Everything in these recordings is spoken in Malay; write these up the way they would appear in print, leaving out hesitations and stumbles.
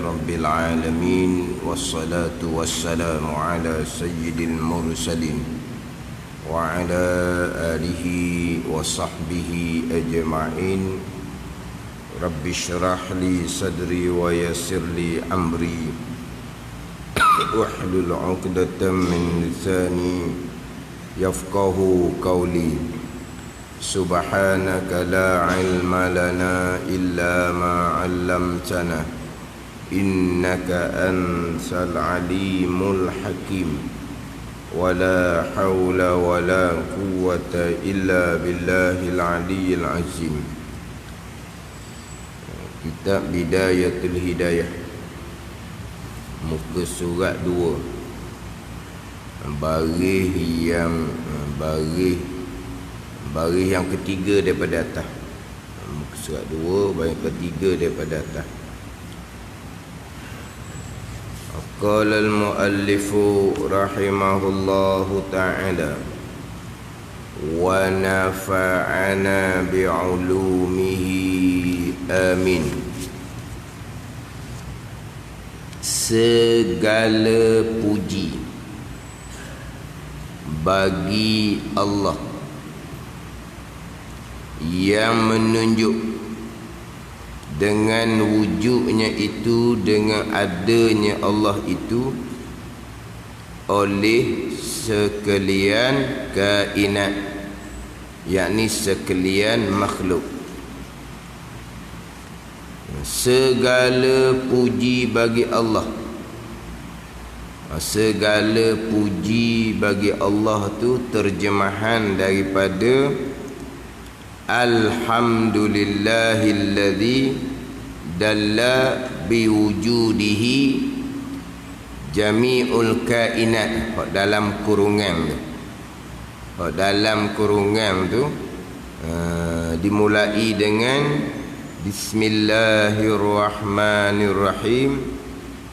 رب العالمين والصلاة والسلام على سيد المرسلين وعلى آله وصحبه أجمعين. رب اشرح لي صدري ويسر لي أمري واحلل عقدة من لساني يفقه قولي. سبحانك لا علم لنا إلا ما علمتنا إنك أنت العليم الحكيم. ولا حول ولا قوة إلا بالله العلي العظيم. Kitab Bidayatul Hidayah, muka surat 2, baris yang ketiga daripada atas. Muka surat 2, baris ketiga daripada atas. Qala al-muallifu rahimahullahu ta'ala wa nafa'ana bi'ulumihi amin. Segala puji bagi Allah yang menunjuk dengan wujudnya itu, dengan adanya Allah itu oleh sekalian kainat, yakni sekalian makhluk. Segala puji bagi Allah. Segala puji bagi Allah tu terjemahan daripada Alhamdulillahilladzi dalla biwujudihi jami'ul kainat. Dalam kurungan tu dimulai dengan Bismillahirrahmanirrahim,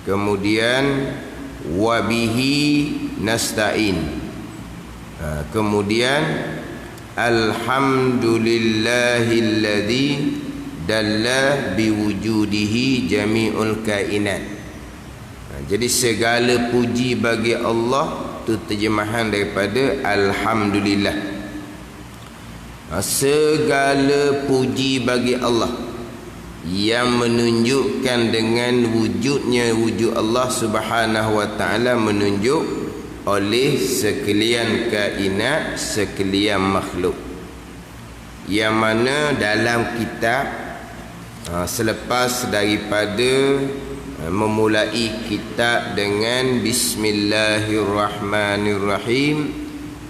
kemudian wabihi nasta'in, kemudian Alhamdulillahilladzi dalla biwujudihi jami'ul kainat. Jadi segala puji bagi Allah tu terjemahan daripada Alhamdulillah. Segala puji bagi Allah yang menunjukkan dengan wujudnya, wujud Allah Subhanahu wa ta'ala menunjuk oleh sekalian kainat, sekalian makhluk. Yang mana dalam kitab selepas daripada memulai kitab dengan Bismillahirrahmanirrahim,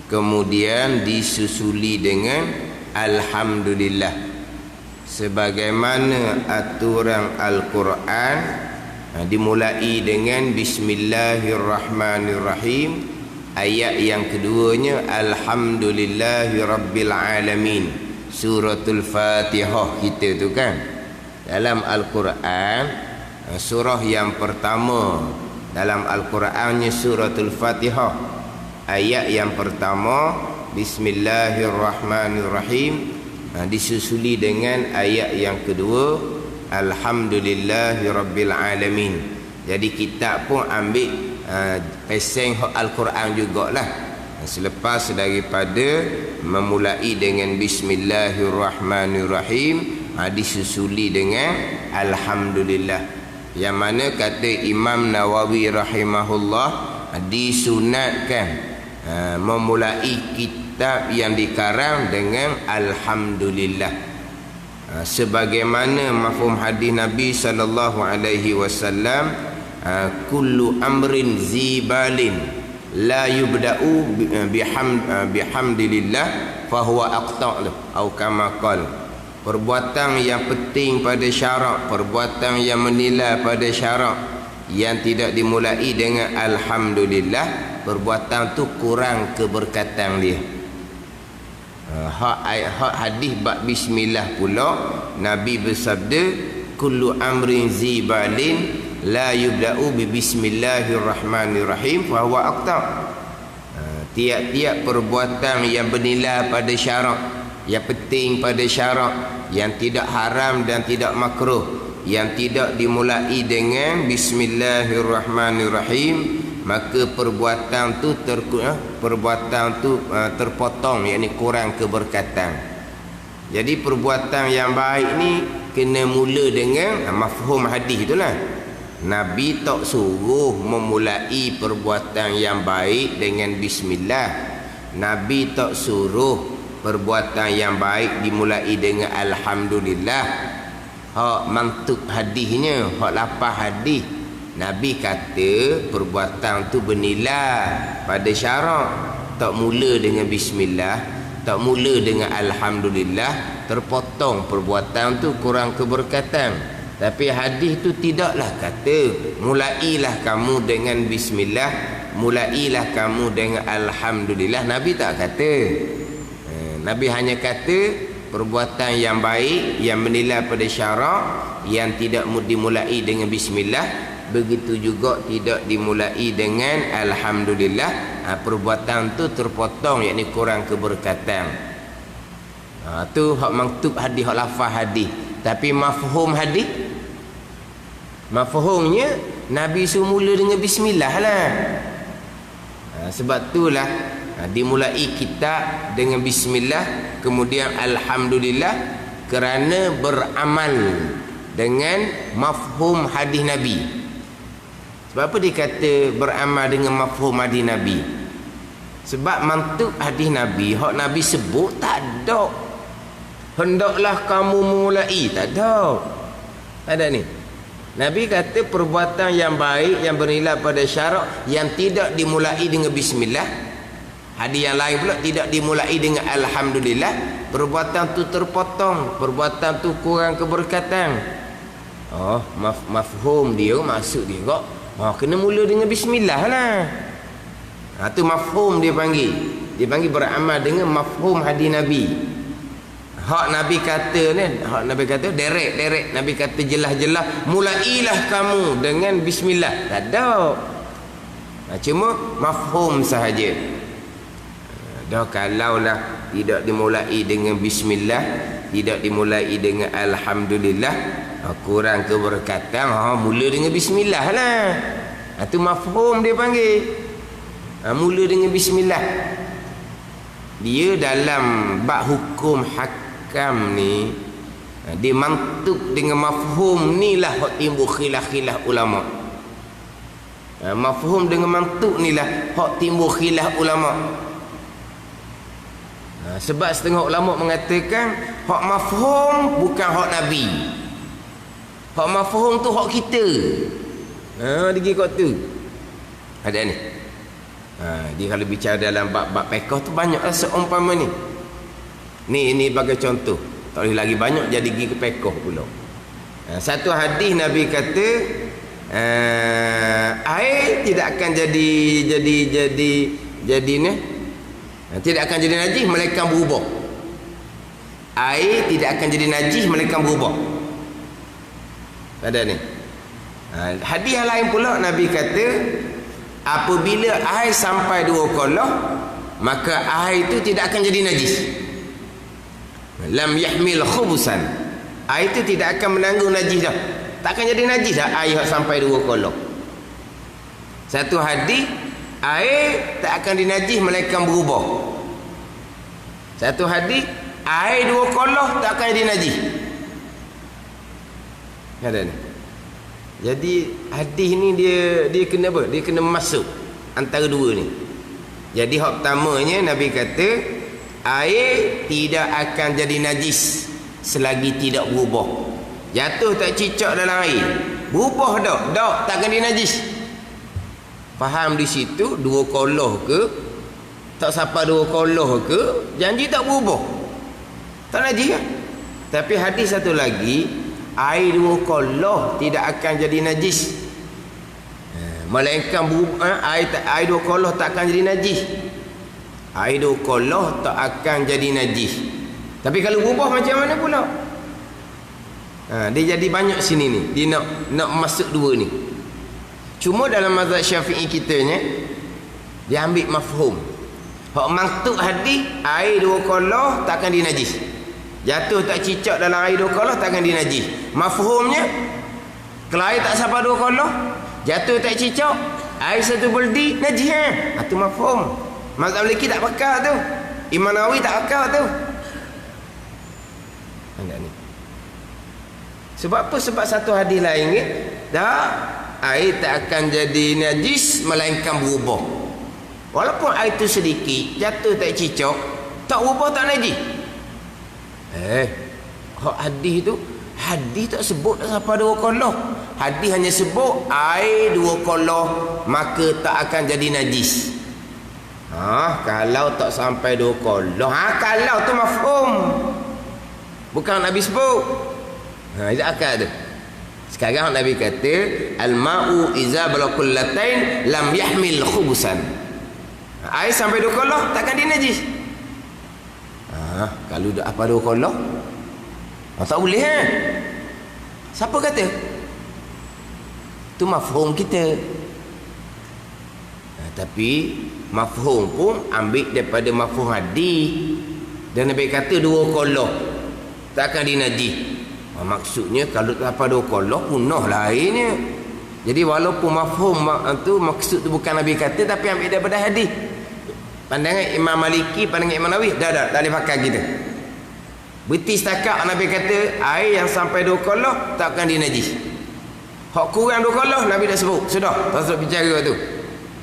kemudian disusuli dengan Alhamdulillah, sebagaimana aturan Al-Quran dimulai dengan Bismillahirrahmanirrahim. Ayat yang keduanya Alhamdulillahi Rabbil Alamin, suratul Fatihah kita tu kan. Dalam Al-Quran, surah yang pertama dalam Al-Qurannya suratul Fatihah. Ayat yang pertama Bismillahirrahmanirrahim, disusuli dengan ayat yang kedua Alhamdulillahi Rabbil Alamin. Jadi kita pun ambil peseng Al-Quran jugalah. Selepas daripada memulai dengan Bismillahirrahmanirrahim, disusuli dengan Alhamdulillah. Yang mana kata Imam Nawawi rahimahullah, disunatkan memulai kitab yang dikarang dengan Alhamdulillah, sebagaimana mafhum hadis Nabi sallallahu alaihi wasallam, kullu amrin zibalin la yubda'u bihamdillah fahuwa aqta', atau kama qala. Perbuatan yang penting pada syarak, perbuatan yang menilai pada syarak yang tidak dimulai dengan Alhamdulillah, perbuatan tu kurang keberkatan dia. Hak hadis bab bismillah pula, Nabi bersabda kullu amrin zibalin la yubda'u bi bismillahirrahmanirrahim fa huwa aqta'. Tiap-tiap perbuatan yang bernilai pada syarak, yang penting pada syarak, yang tidak haram dan tidak makruh, yang tidak dimulai dengan bismillahirrahmanirrahim, maka perbuatan tu terpotong, yakni kurang keberkatan. Jadi perbuatan yang baik ni kena mula dengan mafhum hadis itulah. Nabi tak suruh memulai perbuatan yang baik dengan bismillah. Nabi tak suruh perbuatan yang baik dimulai dengan alhamdulillah. Hak mantuk hadisnya, hak lapar hadis, Nabi kata perbuatan tu bernilai pada syarak. Tak mula dengan bismillah, tak mula dengan alhamdulillah, terpotong perbuatan tu, kurang keberkatan. Tapi hadis tu tidaklah kata mulailah kamu dengan bismillah, mulailah kamu dengan alhamdulillah. Nabi tak kata. Nabi hanya kata perbuatan yang baik yang menilai pada syarak, yang tidak dimulai dengan bismillah, begitu juga tidak dimulai dengan alhamdulillah, perbuatan tu terpotong, yakni kurang keberkatan. Tu hak maktub hadis, hak lafaz hadis. Tapi mafhum hadis, mafhumnya Nabi suruh mula dengan bismillah lah. Sebab itulah dimulai kitab dengan bismillah, kemudian alhamdulillah, kerana beramal dengan mafhum hadis Nabi. Sebab apa dia kata beramal dengan mafhum hadis Nabi? Sebab mantuk hadis Nabi, hak Nabi sebut tak ada hendaklah kamu memulai, tak ada. Tak ada ni. Nabi kata perbuatan yang baik yang bernilai pada syarak yang tidak dimulai dengan bismillah. Hadis yang lain pula tidak dimulai dengan alhamdulillah, perbuatan tu terpotong, perbuatan tu kurang keberkatan. Mafhum dia, maksud dia kok kena mula dengan bismillah lah. Tu mafhum dia panggil. Dia panggil beramal dengan mafhum hadis Nabi. Hak Nabi kata ni, hak Nabi kata direct Nabi kata jelas-jelas mulailah kamu dengan bismillah. Tak ada. Cuma mafhum sahaja. Dah kalaulah tidak dimulai dengan bismillah, tidak dimulai dengan alhamdulillah, kurang keberkatan, mula dengan bismillah lah. Itu mafhum dia panggil. Mula dengan bismillah. Dia dalam bab hukum hakam ni, dia mantuk dengan mafhum ni lah hak timbul khilaf-khilaf ulama. Mafhum dengan mantuk ni lah hak timbul khilaf ulama. Sebab setengah ulama mengatakan hak mafhum bukan hak Nabi, hak mafhum tu hak kita. Dia kot tu ada ni. Dia kalau bicara dalam bab fiqh tu banyaklah seumpama ni. Ni bagi contoh. Tak boleh lagi banyak jadi pergi ke fiqh pula. Satu hadis Nabi kata air tidak akan jadi ni, tidak akan jadi najis melainkan berubah. Air tidak akan jadi najis melainkan berubah. Ada ni. Hadis yang lain pula Nabi kata apabila air sampai 2 kolah, maka air itu tidak akan jadi najis. Lam yahmil khubusan. Air itu tidak akan menanggung najis dah. Tak akan jadi najis dah air sampai 2 kolah. Satu hadis air tak akan dinajis melainkan berubah. Satu hadis air 2 kolah tak akan jadi najis. Ada ni. Jadi hadis ni dia kena apa? Dia kena masuk antara dua ni. Jadi hak pertamanya Nabi kata air tidak akan jadi najis selagi tidak berubah. Jatuh tak cicak dalam air, berubah dak tak akan jadi najis. Faham di situ 2 kolah ke tak sampai 2 kolah ke janji tak berubah, tak najis kan? Tapi hadis satu lagi air 2 kolah tidak akan jadi najis, melainkan air 2 kolah tak akan jadi najis. Air 2 kolah tak akan jadi najis. Tapi kalau berubah macam mana pula? Dia jadi banyak sini ni. Dia nak masuk dua ni. Cuma dalam mazhab Syafi'i kitanya dia ambil mafhum. Hak maktub hadis air 2 kolah tak akan dinajis. Jatuh tak cicak dalam air 2 kolah tak akan dinajis. Mafhumnya Kalau air tak sampai 2 kolah, jatuh tak cicak, air satu beldi, najis Itu mafhum. Mazhab Maliki tak pakai tu. Imam Nawawi tak pakai tu. Anda ni. Sebab apa? Sebab satu hadis lain ni, air tak akan jadi najis melainkan berubah. Walaupun air tu sedikit, jatuh tak cicak, tak berubah tak najis. Hadis tu, hadis tak sebut tak sampai 2 kolah. Hadis hanya sebut air 2 kolah maka tak akan jadi najis. Kalau tak sampai 2 kolah, kalau tu mafhum. Bukan Nabi sebut. Itu akal tu. Sekarang Nabi kata al-ma'u iza balakullatain lam yahmil khubusan. Air sampai 2 kolah takkan dia najis. Kalau dah apa 2 kolah, tak boleh Siapa kata? Tu mafhum kita. Tapi mafhum pun ambil daripada mafhum hadis. Dan Nabi kata 2 kolah takkan dia najis. Maksudnya kalau tak apa 2 kolah punah lah airnya. Jadi walaupun mafhum tu maksud tu bukan Nabi kata, tapi ambil daripada hadis. Pandangan Imam Maliki, pandangan Imam Nawawi, dah tak boleh pakai kita. Berarti setakat Nabi kata air yang sampai 2 kolah takkan dia najis. Hak kurang 2 kolah Nabi dah sebut. Sudah, tak usah bicara tu.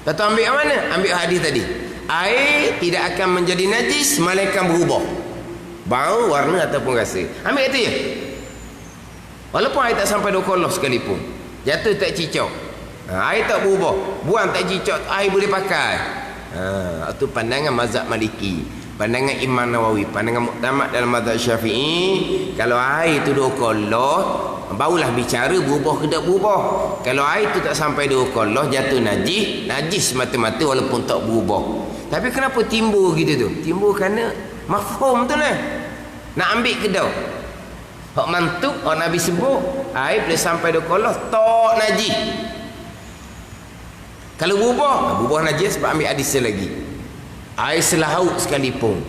Tak tahu ambil mana? Ambil hadis tadi. Air tidak akan menjadi najis melainkan berubah. Bau, warna ataupun rasa. Ambil itu je. Walaupun air tak sampai 2 kolah sekalipun, jatuh tak cicak, air tak berubah, buang tak cicak, air boleh pakai. Itu pandangan mazhab Maliki, pandangan Imam Nawawi, pandangan muktamad dalam mazhab Syafi'i. Kalau air itu 2 kolah, barulah bicara berubah ke tak berubah. Kalau air itu tak sampai 2 kolah, jatuh najis mata-mata walaupun tak berubah. Tapi kenapa timbul gitu tu? Timbul kerana mafhum tu lah. Nak ambil ke dah? Hak mantuk, hak Nabi sebut air boleh sampai 2 kolah tak najis. Kalau berubah najis sebab ambil hadis lagi. Air selaut sekalipun,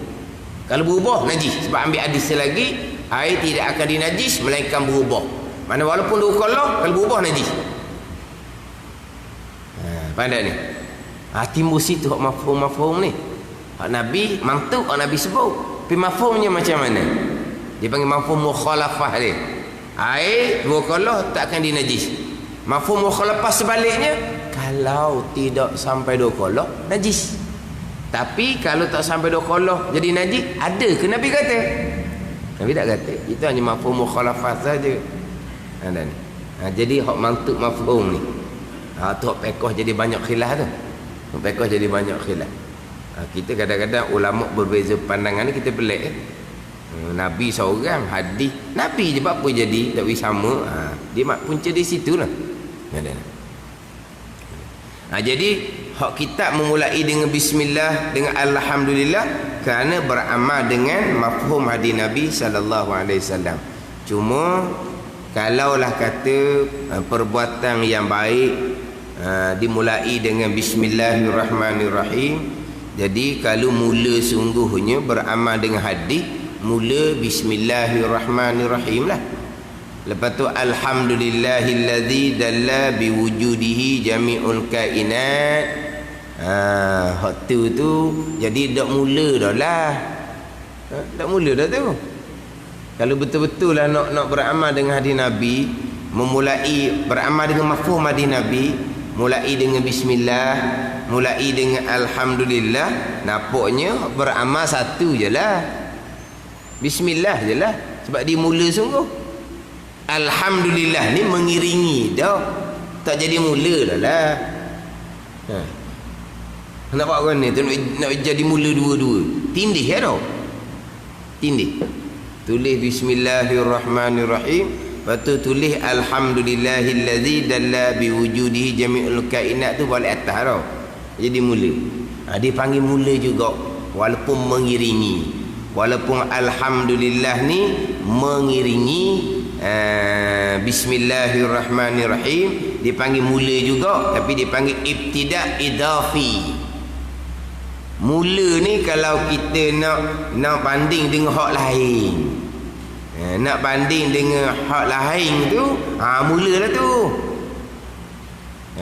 kalau berubah najis sebab ambil hadis lagi. Air tidak akan dinajis melainkan berubah. Mana walaupun 2 kolah, kalau berubah najis. Pandai ni. Timbul situ hak mafhum ni. Hak Nabi mantuk, hak Nabi sebut. Tapi mafhumnya macam mana? Dia panggil mafhum mukhalafah dia. Air 2 kolah tak akan dinajis. Mafhum mukhalafah sebaliknya, kalau tidak sampai 2 kolah najis. Tapi kalau tak sampai 2 kolah jadi najis, ada ke Nabi kata? Nabi tak kata. Itu hanya mafhum mukhalafah saja. Jadi hak mantuk mafhum ni. Tu hak pekoh jadi banyak khilaf tu. Pekoh jadi banyak khilaf. Kita kadang-kadang ulama berbeza pandangan ni kita pelik. Nabi seorang, hadis Nabi je apa jadi tak boleh sama. Dia punca di situlah. Jadi hak kita memulai dengan bismillah, dengan alhamdulillah, kerana beramal dengan mafhum hadis Nabi sallallahu alaihi wasallam. Cuma kalaulah kata perbuatan yang baik dimulai dengan bismillahirrahmanirrahim, jadi kalau mula sungguhnya beramal dengan hadis, mula bismillahirrahmanirrahim lah. Lepas tu alhamdulillahillazi dalla biwujudihi jami'ul kainat. Hak tu jadi dak mula dah lah. Dak mula dah tu. Kalau betul-betul lah nak beramal dengan hadis Nabi, memulai beramal dengan mafhum hadis Nabi, mulai dengan bismillah, mulai dengan alhamdulillah, nampaknya beramal satu je lah, bismillah je lah. Sebab dia mula sungguh. Alhamdulillah ni mengiringi dah, tak jadi mula dah lah. Nak buat orang ni nak jadi mula dua-dua, tindih ya tau, tindih. Tulis bismillahirrahmanirrahim, lepas tu tulis alhamdulillahillazi dalla biwujudihi jami'ul kainat, tu balik atas tau, jadi mula. Dia panggil mula juga walaupun mengiringi. Walaupun alhamdulillah ni mengiringi bismillahirrahmanirrahim, dipanggil mula juga, tapi dipanggil ibtida' idafi. Mula ni kalau kita nak banding dengan hak lain, Nak banding dengan hak lain tu, mulalah tu.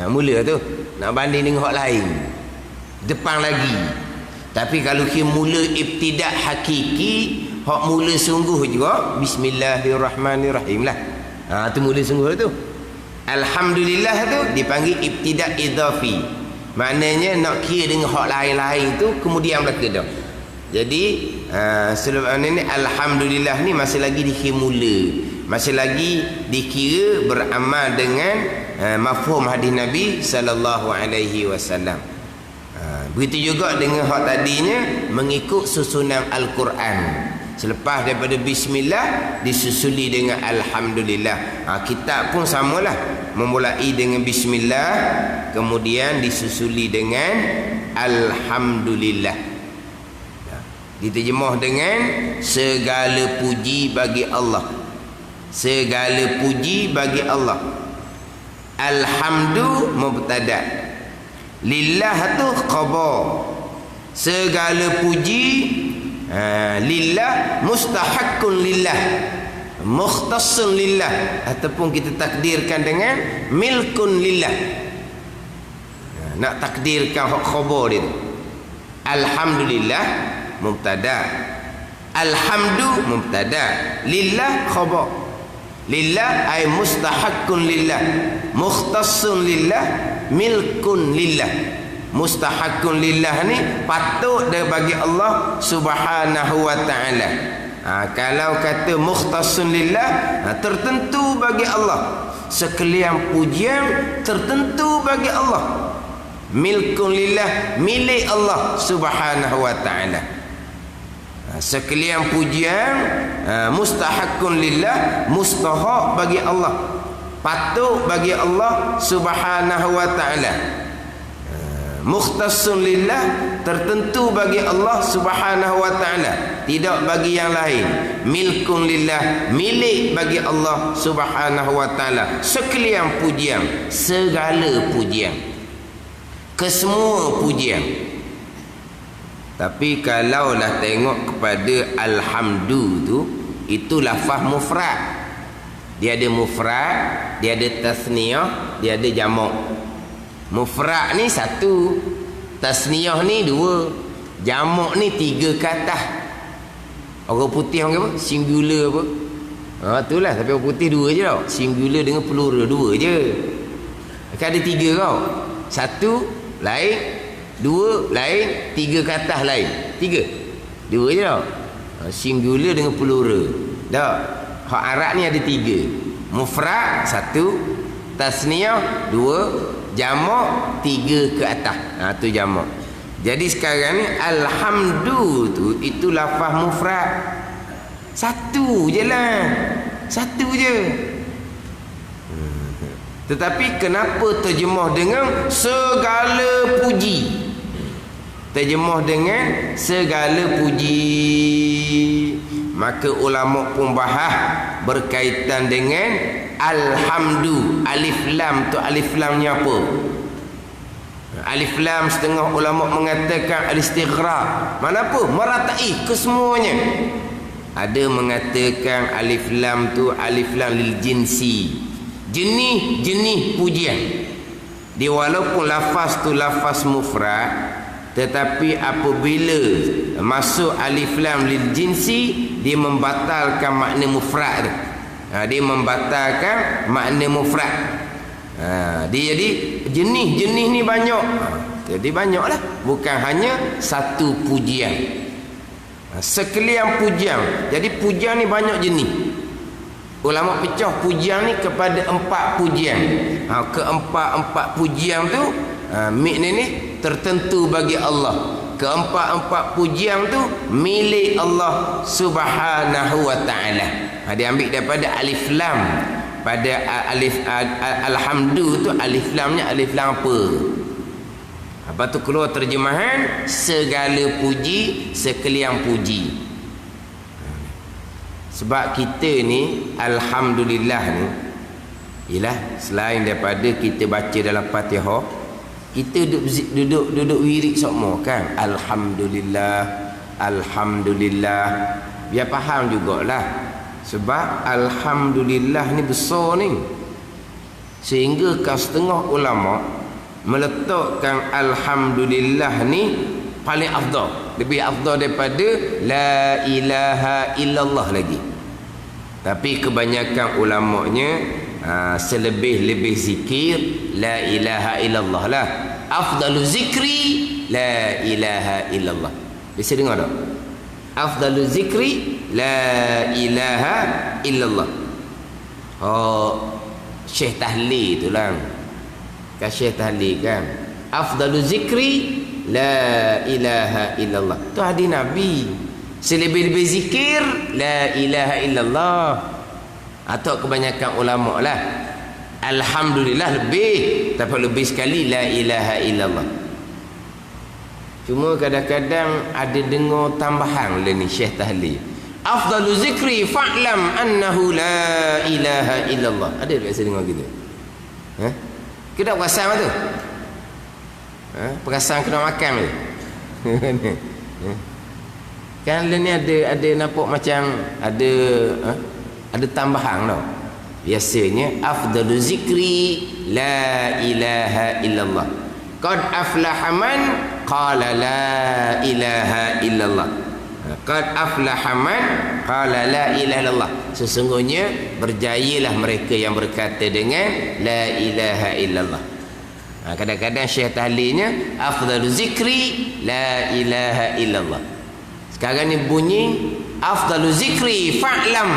Mula tu nak banding dengan hak lain. Depan lagi. Tapi kalau kita mula ibtidak hakiki, hak mula sungguh juga bismillahirrahmanirrahim lah. Tu mula sungguh tu. Alhamdulillah tu dipanggil ibtidak idhafi. Maknanya nak kira dengan hak lain-lain tu kemudian belaka dah. Jadi selepas ini alhamdulillah ni masih lagi dikira mula, masih lagi dikira beramal dengan mafhum hadis Nabi sallallahu alaihi wasallam. Begitu juga dengan hak tadinya mengikut susunan Al-Quran. Selepas daripada bismillah disusuli dengan alhamdulillah. Kitab pun samalah, memulai dengan bismillah kemudian disusuli dengan alhamdulillah. Diterjemah dengan segala puji bagi Allah. Segala puji bagi Allah. Alhamdu mubtada. Lillah tu khabar. Segala puji lillah, mustahaqqun lillah, mukhtassun lillah, ataupun kita takdirkan dengan milkun lillah. Nak takdirkan khabar dia tu. Alhamdulillah mubtada, alhamdu mubtada, lillah khabar. Lillah ay mustahaqqun lillah, mukhtassun lillah, milkun lillah. Mustahaqqun lillah ni patut dia bagi Allah subhanahu wa ta'ala. Kalau kata mukhtassun lillah, tertentu bagi Allah. Sekalian pujian tertentu bagi Allah. Milkun lillah, milik Allah subhanahu wa ta'ala. Sekalian pujian mustahaqqun lillah, mustahak bagi Allah, patut bagi Allah subhanahu wa ta'ala. Mukhtassun lillah, tertentu bagi Allah subhanahu wa ta'ala, tidak bagi yang lain. Milkun lillah, milik bagi Allah subhanahu wa ta'ala. Sekalian pujian, segala pujian, kesemua pujian. Tapi kalaulah tengok kepada alhamdu tu, itu lafaz mufrad. Dia ada mufrad, dia ada tasniyah, dia ada jamak. Mufrad ni satu, tasniyah ni dua, jamak ni tiga kata. Orang putih orang apa? Singular apa? Itulah, tapi orang putih dua je tau. Singular dengan plural dua je. Kan ada tiga kau. Satu lain, dua lain, tiga kata lain. Tiga. Dua je tau. Singular dengan plural. Tak. Hak Arab ni ada tiga. Mufrad satu, tasniyah dua, jamak tiga ke atas. Tu jamak. Jadi sekarang ni alhamdu tu itu lafaz mufrad. Satu je lah. Satu je. Tetapi kenapa terjemah dengan segala puji? Terjemah dengan segala puji. Maka ulama pun bahas berkaitan dengan alhamdu. Alif lam tu, alif lamnya apa? Alif lam setengah ulama mengatakan al-istighraq. Mana apa? Meratai kesemuanya. Ada mengatakan alif lam tu alif lam lil jinsi. Jenis-jenis pujian. Dia walaupun lafaz tu lafaz mufrad, tetapi apabila masuk alif lam lil jinsi, dia membatalkan makna mufrad tu. Dia membatalkan makna mufrad. Dia jadi jenis-jenis ni banyak. Jadi banyaklah, bukan hanya satu pujian. Sekalian pujian. Jadi pujian ni banyak jenis. Ulama pecah pujian ni kepada 4 pujian. Keempat-empat pujian tu makna ni tertentu bagi Allah. Keempat-empat pujian tu milik Allah subhanahu wa ta'ala. Dia ambil daripada alif lam. Pada alif alhamdu tu alif lamnya alif lam apa? Apa tu keluar terjemahan segala puji, sekalian puji. Sebab kita ni alhamdulillah ni ialah selain daripada kita baca dalam Fatihah, kita duduk wirid semua kan, alhamdulillah, alhamdulillah. Biar faham jugalah. Sebab alhamdulillah ni besar ni, sehingga kan setengah ulama meletakkan alhamdulillah ni paling afdal, lebih afdal daripada la ilaha illallah lagi. Tapi kebanyakan ulamanya selebih-lebih zikir la ilaha illallah lah. Afdalu zikri la ilaha illallah. Bisa dengar tak? Afdalu zikri la ilaha illallah. Syekh Tahlil tu lah, kan Syekh Tahlil kan, afdalu zikri la ilaha illallah. Tu hadis Nabi. Selebih-lebih zikir la ilaha illallah. Atau kebanyakan ulama lah alhamdulillah lebih, tapi lebih sekali la ilaha illallah. Cuma kadang-kadang ada dengar tambahan lah ni Syekh Tahlil, afdalu zikri fa'lam annahu la ilaha illallah. Ada biasa dengar gitu? Kena perasan tu? Perasan kena makan tu? Kan ni ada nampak macam ada tambahan tau. Biasanya afdalu zikri la ilaha illallah. Qad aflaha man qala la ilaha illallah. Qad aflaha man qala la ilaha illallah. Sesungguhnya berjayalah mereka yang berkata dengan la ilaha illallah. Kadang-kadang Syekh Tahlilnya afdalu zikri la ilaha illallah. Sekarang ni bunyi afdalu zikri fa'lam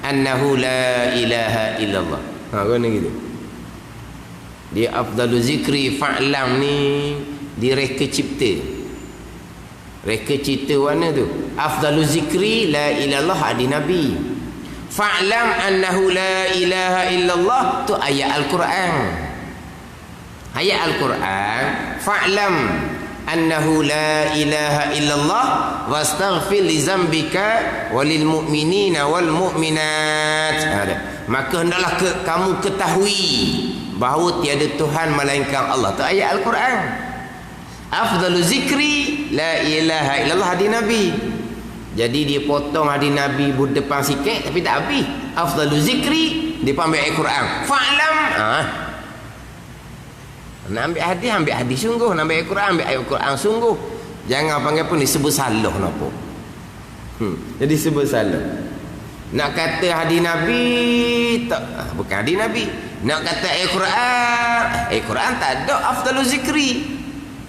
annahu la ilaha illallah. Kan gitu. Dia afdalu zikri fa'lam ni direka cipta. Reka cipta mana tu? Afdalu zikri la ilallah hadis Nabi. Fa'lam annahu la ilaha illallah tu ayat Al-Quran. Ayat Al-Quran, fa'lam annahu la ilaha illallah wastaghfir li zambika walil mu'minina wal mu'minat. Maka hendaklah kamu ketahui bahawa tiada Tuhan melainkan Allah. Tu ayat Al-Quran. Afdalu zikri la ilaha illallah hadis Nabi. Jadi dia potong hadis Nabi depan sikit tapi tak habis. Afdalu zikri dia ambil ayat Quran. Fa'lam. Nak ambil hadis sungguh, nak ambil ayat Quran, ambil ayat Quran sungguh. Jangan panggil pun disebut salah napa. Jadi sebut salah. Nak kata hadis Nabi tak, bukan hadis Nabi. Nak kata ayat Quran tak ada afdalu zikri.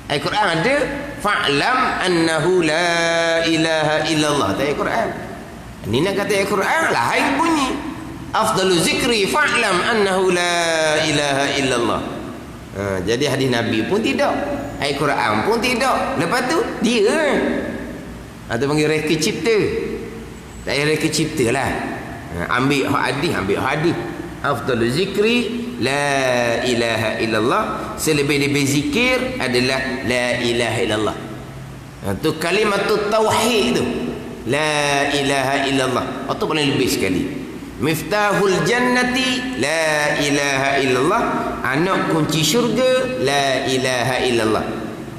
Ayat Quran ada fa'lam annahu la ilaha illallah. Tak ayat Quran. Ni nak kata ayat Quran lain bunyi. Afdalu zikri fa'lam annahu la ilaha illallah. Jadi hadis Nabi pun tidak, ayat Quran pun tidak. Lepas tu dia atau panggil reka cipta. Tak payah reka cipta lah. Ambil hadis, afdalu zikri la ilaha illallah. Selebih-lebih zikir adalah la ilaha illallah. Tu kalimatut tauhid tu, la ilaha illallah. Atau paling lebih sekali, miftahul jannati la ilaha illallah. Anak kunci syurga la ilaha illallah.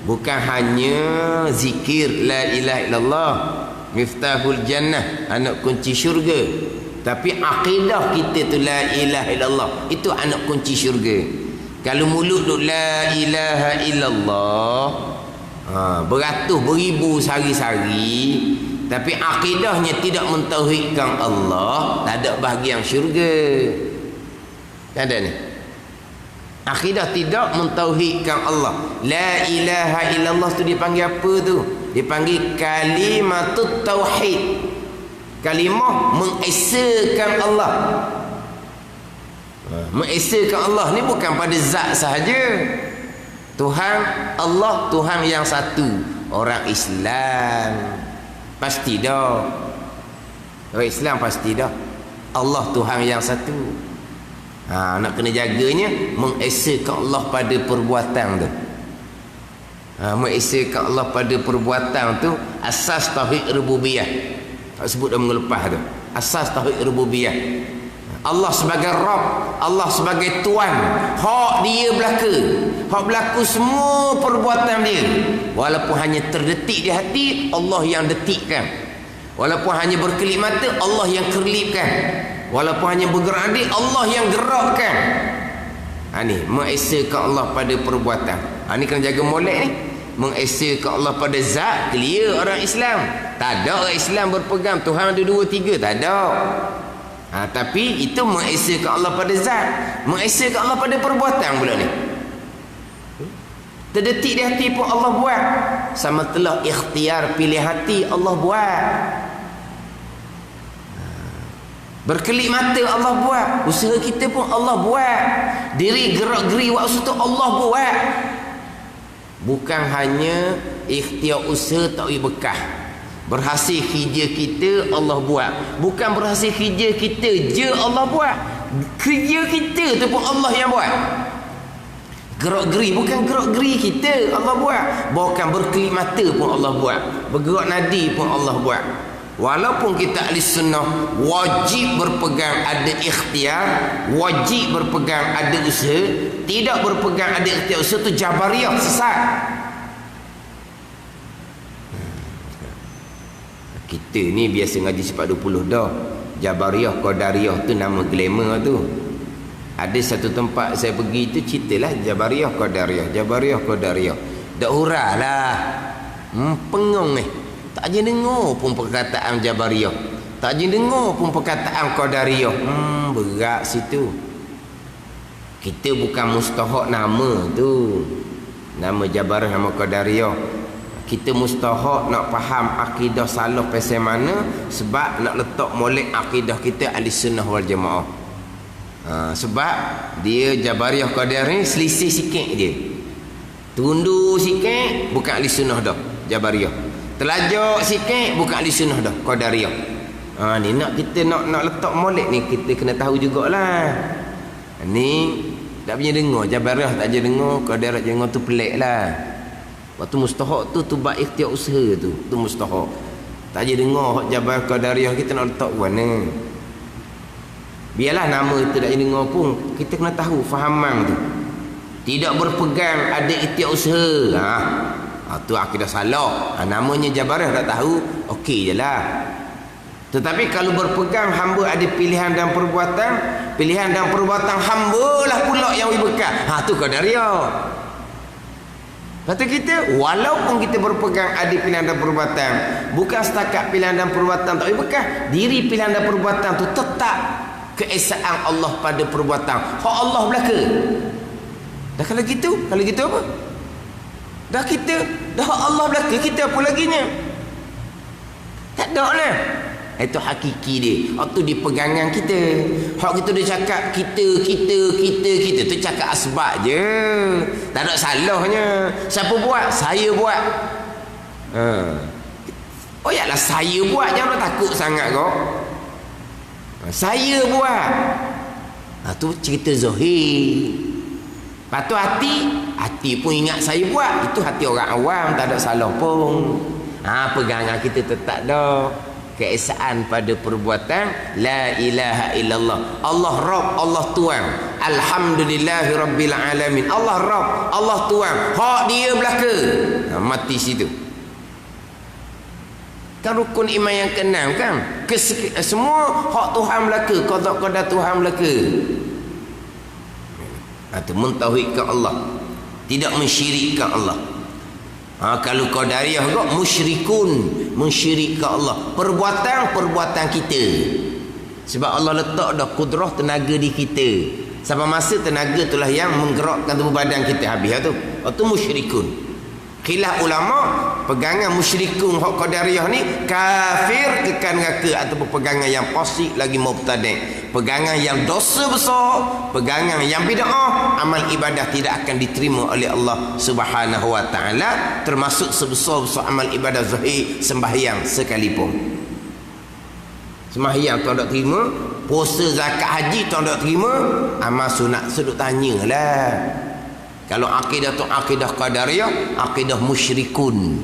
Bukan hanya zikir la ilaha illallah, miftahul jannah, anak kunci syurga, tapi akidah kita tu la ilaha illallah, itu anak kunci syurga. Kalau mulut tu la ilaha illallah, beratus beribu sehari-hari, tapi akidahnya tidak mentauhidkan Allah, tak ada bahagian syurga. Tak ada ni. Akidah tidak mentauhidkan Allah. La ilaha illallah tu dipanggil apa tu? Dipanggil kalimatut tauhid. Kalimah mengesakan Allah. Mengesakan Allah ni bukan pada zat sahaja. Tuhan Allah, Tuhan yang satu. Orang Islam pasti dah. Orang Islam pasti dah. Allah Tuhan yang satu. Nak kena jaganya mengesakan Allah pada perbuatan tu. Mengesakan Allah pada perbuatan tu asas tauhid rububiyah. Tak sebut dah minggu lepas tu. Asas tauhid rububiyah. Allah sebagai Rabb, Allah sebagai Tuan. Hak dia belaka. Hak berlaku semua perbuatan dia. Walaupun hanya terdetik di hati, Allah yang detikkan. Walaupun hanya berkelip mata, Allah yang kerlipkan. Walaupun hanya bergerak adik, Allah yang gerakkan. Ni mengesakan Allah pada perbuatan. Ni kena jaga molek ni. Mengesakan Allah pada zat, clear orang Islam. Tak ada orang Islam berpegang Tuhan ada 2, 3, tak ada. Tapi itu mengesakan Allah pada zat, mengesakan Allah pada perbuatan pula ni. Terdetik di hati pun Allah buat. Sama telah ikhtiar pilih hati Allah buat. Berkelip mata Allah buat. Usaha kita pun Allah buat. Diri gerak-geri waktu tu Allah buat. Bukan hanya ikhtiar usaha tak boleh bekah. Berhasil kerja kita Allah buat. Bukan berhasil kerja kita je Allah buat. Kerja kita tu pun Allah yang buat. Gerak-geri bukan gerak-geri kita Allah buat. Bahkan berkelip mata pun Allah buat. Bergerak nadi pun Allah buat. Walaupun kita ahli sunnah wajib berpegang ada ikhtiar, wajib berpegang ada usaha, tidak berpegang ada ikhtiar usaha tu jabariyah, sesat. Kita ni biasa ngaji sifat 20 dah. Jabariyah, Qadariyah tu nama glamour tu. Ada satu tempat saya pergi tu ceritalah Jabariyah, Qadariyah, Jabariyah, Qadariyah. Dak hurahlah. Pengung ni. Tak je dengar pun perkataan Jabariyah. Tak je dengar pun perkataan Qadariyah. Berat situ. Kita bukan mustahak nama tu. Nama Jabariyah, nama Qadariyah. Kita mustahak nak faham akidah salah pasal mana, sebab nak letak molek akidah kita ahli sunnah wal jamaah. Sebab dia Jabariyah Qadariyah selisih sikit je. Tundur sikit bukan ahli sunnah dah Jabariyah. Telajak sikit bukan ahli sunnah dah Qadariyah. Ni nak kita nak letak molek ni kita kena tahu jugalah. Ni tak punya dengar Jabariyah tak je dengar, Qadariyah dengar tu pelik lah. Waktu mustahak tu bab ikhtiar usaha tu mustahak. Tak je dengar Jabariyah Qadariyah kita nak letak mana. Biarlah nama itu tak je dengar pun kita kena tahu fahaman tu. Tidak berpegang ada ikhtiar usaha. Tu akidah salah. Namanya Jabariyah tak tahu, okey je lah. Tetapi kalau berpegang hamba ada pilihan dan perbuatan, pilihan dan perbuatan hamba lah pula yang berkah. Tu Qadariyah. Kata kita, walaupun kita berpegang ada pilihan dan perbuatan, bukan setakat pilihan dan perbuatan tak boleh bekah, diri pilihan dan perbuatan tu tetap keesaan Allah pada perbuatan. Hak Allah belaka. Dah kalau gitu apa? Dah kita, dah Allah belaka, kita apa laginya? Tak ada lah. Itu hakiki dia. Itu di pegangan kita. Hak kita dia cakap kita tu cakap asbab je. Tak ada salahnya. Siapa buat? Saya buat. Oh yalah saya buat, jangan takut sangat kau. Saya buat. Tu cerita zahir. Lepas tu hati pun ingat saya buat. Itu hati orang awam, tak ada salah pun. Pegangan kita tetap dah keesaan pada perbuatan la ilaha illallah. Allah Rabb, Allah Tuhan. Alhamdulillahi Rabbil Alamin. Allah Rabb, Allah Tuhan. Hak dia belaka. Mati situ. Kan rukun iman yang ke-6 kan? Semua hak Tuhan belaka, qada Tuhan belaka. Itu mentauhidkan Allah, tidak mensyirikkan Allah. Kalau Qadariyah kok musyrikun, mensyirikkan Allah. Perbuatan kita. Sebab Allah letak dah kudrah tenaga di kita. Sampai masa tenaga itulah yang menggerakkan tubuh badan kita habis tu. Itu musyrikun. Khilaf ulama, pegangan musyrikun hak Qadariyah ni kafir kekal neraka ataupun pegangan yang fasik lagi mubtadi'. Pegangan yang dosa besar, pegangan yang bid'ah, amal ibadah tidak akan diterima oleh Allah Subhanahu wa taala, termasuk sebesar-besar amal ibadah zahir sembahyang sekalipun. Sembahyang tu tak terima, puasa zakat haji tu tak terima, amal sunat seduk tanyalah. Kalau akidah tu akidah Qadariyah, akidah musyrikun.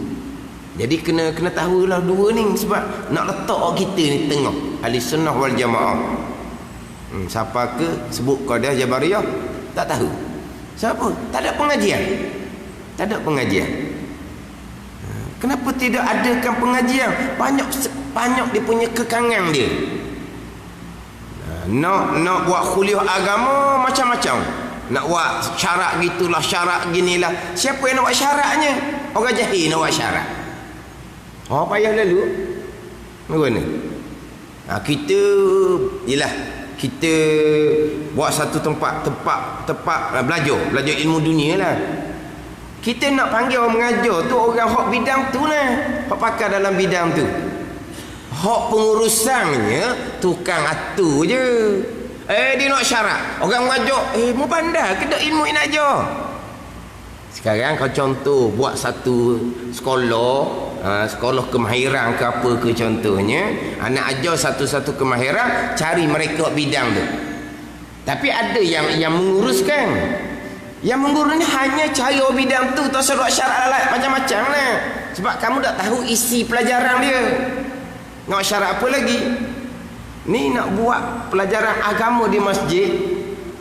Jadi kena tahulah dua ni, sebab nak letak kita ni tengah ahli sunnah wal jamaah. Siapa ke sebut Qadariyah Jabariyah tak tahu. Siapa? Tak ada pengajian. Kenapa tidak adakan pengajian? Banyak dia punya kekangan dia. Nak buat kuliah agama macam-macam. Nak buat syarat gitulah, syarat ginilah. Siapa yang nak buat syaratnya? Orang jahil nak buat syarat. Oh, payah lalu. Bagaimana? Kita ialah kita buat satu tempat belajar ilmu dunia lah. Kita nak panggil orang mengajar tu orang hak bidang tu lah, hak pakar dalam bidang tu. Hak pengurusannya tukang atur je. Dia nak syarat orang mengajar, mu pandai ke dak ilmu nak ajar. Sekarang kau contoh buat satu sekolah kemahiran ke apa ke contohnya, anak ajar satu-satu kemahiran, cari mereka bidang tu. Tapi ada yang menguruskan. Yang mengurusnya hanya cari bidang tu, tak suruh syarat alat macam-macam lah. Sebab kamu tak tahu isi pelajaran dia. Nak syarat apa lagi? Ni nak buat pelajaran agama di masjid,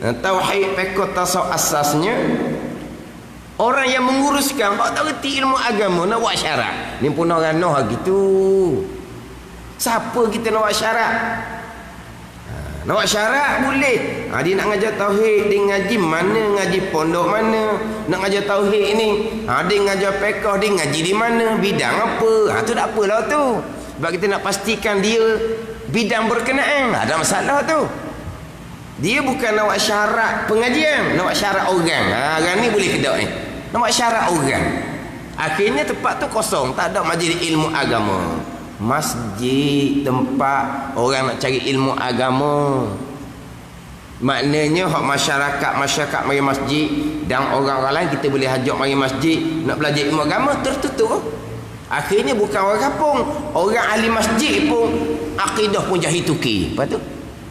tauhid, fiqh, tasawuf asasnya. Orang yang menguruskan tak reti ilmu agama nak buat syarat. Ni pun orang noh gitu. Siapa kita nak buat syarat? Nak buat syarat boleh. Dia nak ngajar tauhid, dia ngaji mana, ngaji pondok mana. Nak ngajar tauhid ni, dia ngajar fiqh, dia ngaji di mana, bidang apa. Tu tak apalah tu. Sebab kita nak pastikan dia bidang berkenaan. Ada masalah tu. Dia bukan nak buat syarat pengajian, nak buat syarat orang. Orang ni boleh kedak ni. Nak buat syarat orang. Akhirnya tempat tu kosong, tak ada majlis ilmu agama. Masjid tempat orang nak cari ilmu agama. Maknanya hak masyarakat mari masjid, dan orang-orang lain kita boleh hajak mari masjid nak belajar ilmu agama, tertutup. Akhirnya bukan orang kampung, orang ahli masjid pun akidah pun jahil tuki. Lepas tu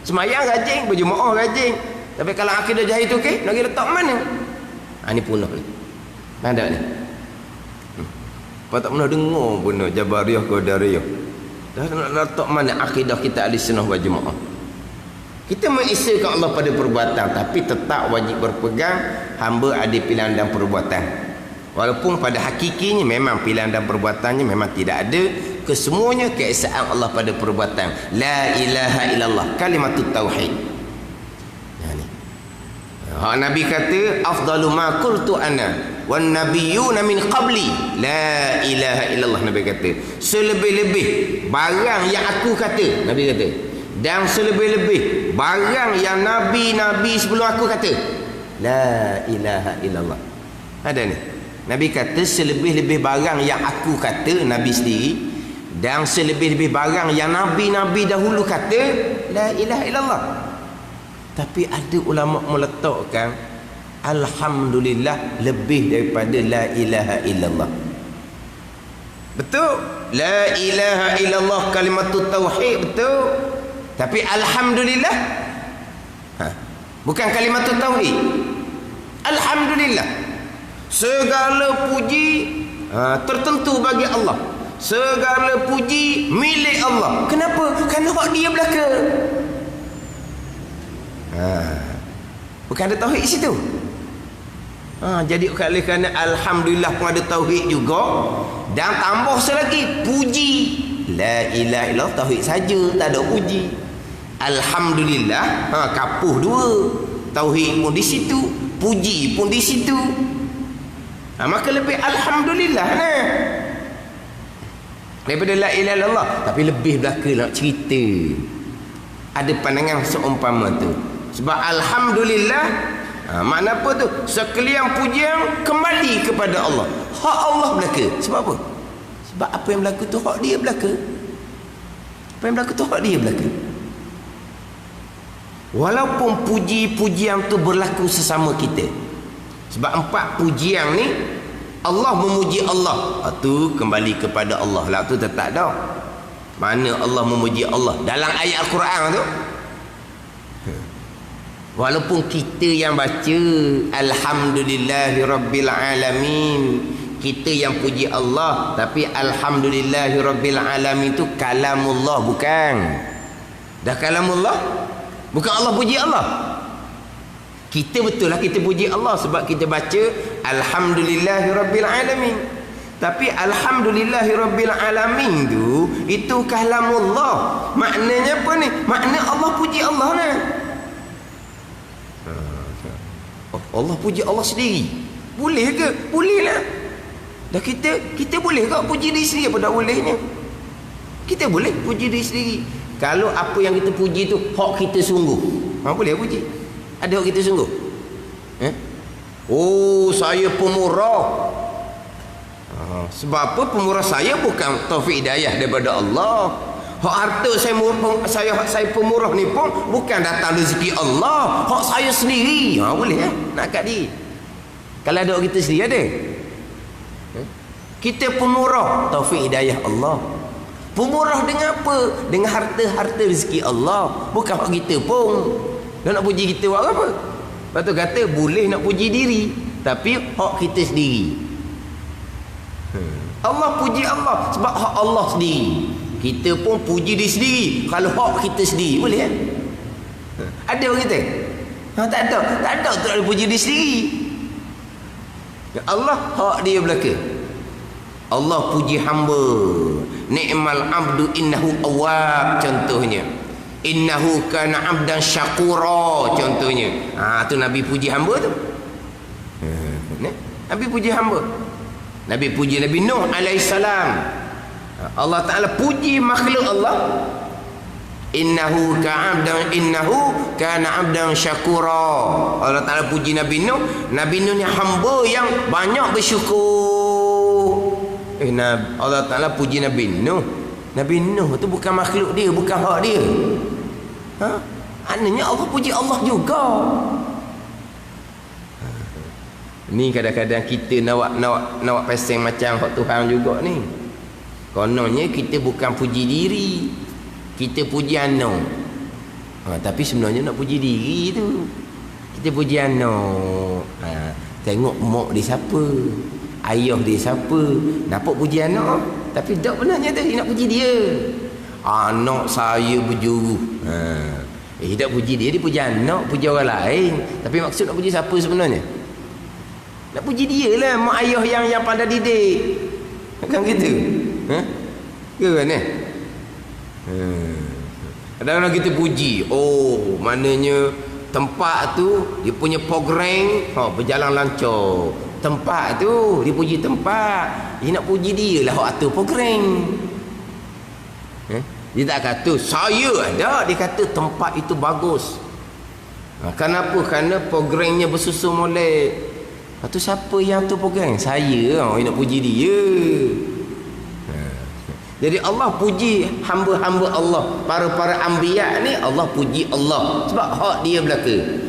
semayang rajin, berjemaah rajin, tapi kalau akidah jahil tuki nak letak mana? Ni punah ni. Ada ni. Apa tak pernah dengar pun Jabariyah Qadariyah. Dah nak letak mana akidah kita ahli sunnah wal jemaah. Kita mengisahkan Allah pada perbuatan, tapi tetap wajib berpegang hamba ada pilihan dan perbuatan. Walaupun pada hakikinya memang pilihan dan perbuatannya memang tidak ada, kesemuanya keesaan Allah pada perbuatan. La ilaha illallah, kalimatut tauhid. Nabi kata afdalu ma qultu ana wan nabiyyuna min qabli la ilaha illallah. Nabi kata selebih-lebih barang yang aku kata, Nabi kata, dan selebih-lebih barang yang nabi-nabi sebelum aku kata, la ilaha illallah. Ada ni Nabi kata selebih-lebih barang yang aku kata, Nabi sendiri, dan selebih-lebih barang yang nabi-nabi dahulu kata, la ilaha illallah. Tapi ada ulama meletakkan alhamdulillah lebih daripada la ilaha illallah. Betul? La ilaha illallah kalimatut tauhid, betul. Tapi alhamdulillah bukan kalimatut tauhid. Alhamdulillah, segala puji tertentu bagi Allah. Segala puji milik Allah. Kenapa? Kerana hak dia belaka. Bukan ada tauhid situ. Jadi oleh kerana alhamdulillah pun ada tauhid juga, dan tambah selagi puji. La ilaha illallah tauhid saja, tak ada puji. Alhamdulillah kapuh dua. Tauhid pun di situ, puji pun di situ. Maka lebih alhamdulillah daripada la ilaha illallah. Tapi lebih belaka nak cerita. Ada pandangan seumpama tu. Sebab alhamdulillah makna apa tu? Sekalian pujian kembali kepada Allah. Hak Allah belaka. Sebab apa? Sebab apa yang berlaku tu hak dia belaka. Apa yang berlaku tu hak dia belaka. Walaupun puji-pujian tu berlaku sesama kita. Sebab 4 pujian ni Allah memuji Allah, tu kembali kepada Allah lah, tu tetap dah. Mana Allah memuji Allah dalam ayat Al-Quran tu. Walaupun kita yang baca Alhamdulillahirabbil alamin, kita yang puji Allah, tapi Alhamdulillahirabbil alamin tu kalamullah, bukan. Dah kalamullah, bukan Allah puji Allah. Kita betul lah kita puji Allah sebab kita baca Alhamdulillahirabbil alamin. Tapi alhamdulillahirabbil alamin tu itu kalamullah. Maknanya apa ni? Makna Allah puji Allah lah. Allah puji Allah sendiri. Boleh ke? Boleh lah. Dah kita boleh ke puji diri sendiri? Apa tak bolehnya? Kita boleh puji diri sendiri. Kalau apa yang kita puji tu hak kita sungguh, boleh puji. Ada hak kita sungguh. Oh, saya pemurah. Sebab apa? Pemurah saya bukan taufik hidayah daripada Allah. Hak harta saya pemurah ni pun bukan datang rezeki Allah. Hak saya sendiri. Boleh nak kat dia. Kalau ada hak kita sendiri ada. Kita pemurah taufik hidayah Allah. Pemurah dengan apa? Dengan harta rezeki Allah. Bukan hak kita pun. Dia nak puji kita buat apa? Lepas tu kata boleh nak puji diri, tapi hak kita sendiri. Allah puji Allah sebab hak Allah sendiri. Kita pun puji diri sendiri. Kalau hak kita sendiri boleh kan? Ada orang kata? Tak ada tak ada puji diri sendiri. Allah hak dia belaka. Allah puji hamba. Ni'mal abdu innahu awwab contohnya. Innahu kana abdan syakura contohnya. Tu Nabi puji hamba tu. Nabi puji hamba. Nabi puji Nabi Nuh alaihissalam. Allah Ta'ala puji makhluk Allah. Innahu kana abdan syakura. Allah Ta'ala puji Nabi Nuh. Nabi Nuh ni hamba yang banyak bersyukur. Allah Ta'ala puji Nabi Nuh. Nabi Nuh tu bukan makhluk dia, bukan hak dia. Maknanya Allah puji Allah juga. Ni kadang-kadang kita nak pasang macam hak Tuhan juga ni. Kononnya kita bukan puji diri, kita puji anak. Tapi sebenarnya nak puji diri tu. Kita puji anak. Tengok mak dia siapa, ayah dia siapa, nampak puji anak. Tapi tak benarnya tu nak puji dia. Anak saya berjuru. Tak puji dia puji anak, puji orang lain. Tapi maksud nak puji siapa sebenarnya? Nak puji dia lah, mak ayah yang pandai didik. Kan gitu? Ke kan kadang-kadang kita puji. Maknanya tempat tu dia punya program berjalan lancar. Tempat tu dia puji tempat. Dia nak puji dia lah hak atur program. Dia tak kata saya ada, dia kata tempat itu bagus. Kenapa? Kerana programnya bersusun molek. Lepas tu siapa yang tu program? Saya. Nak puji dia. Jadi Allah puji hamba-hamba Allah. Para anbiya ni Allah puji Allah. Sebab hak dia belaka.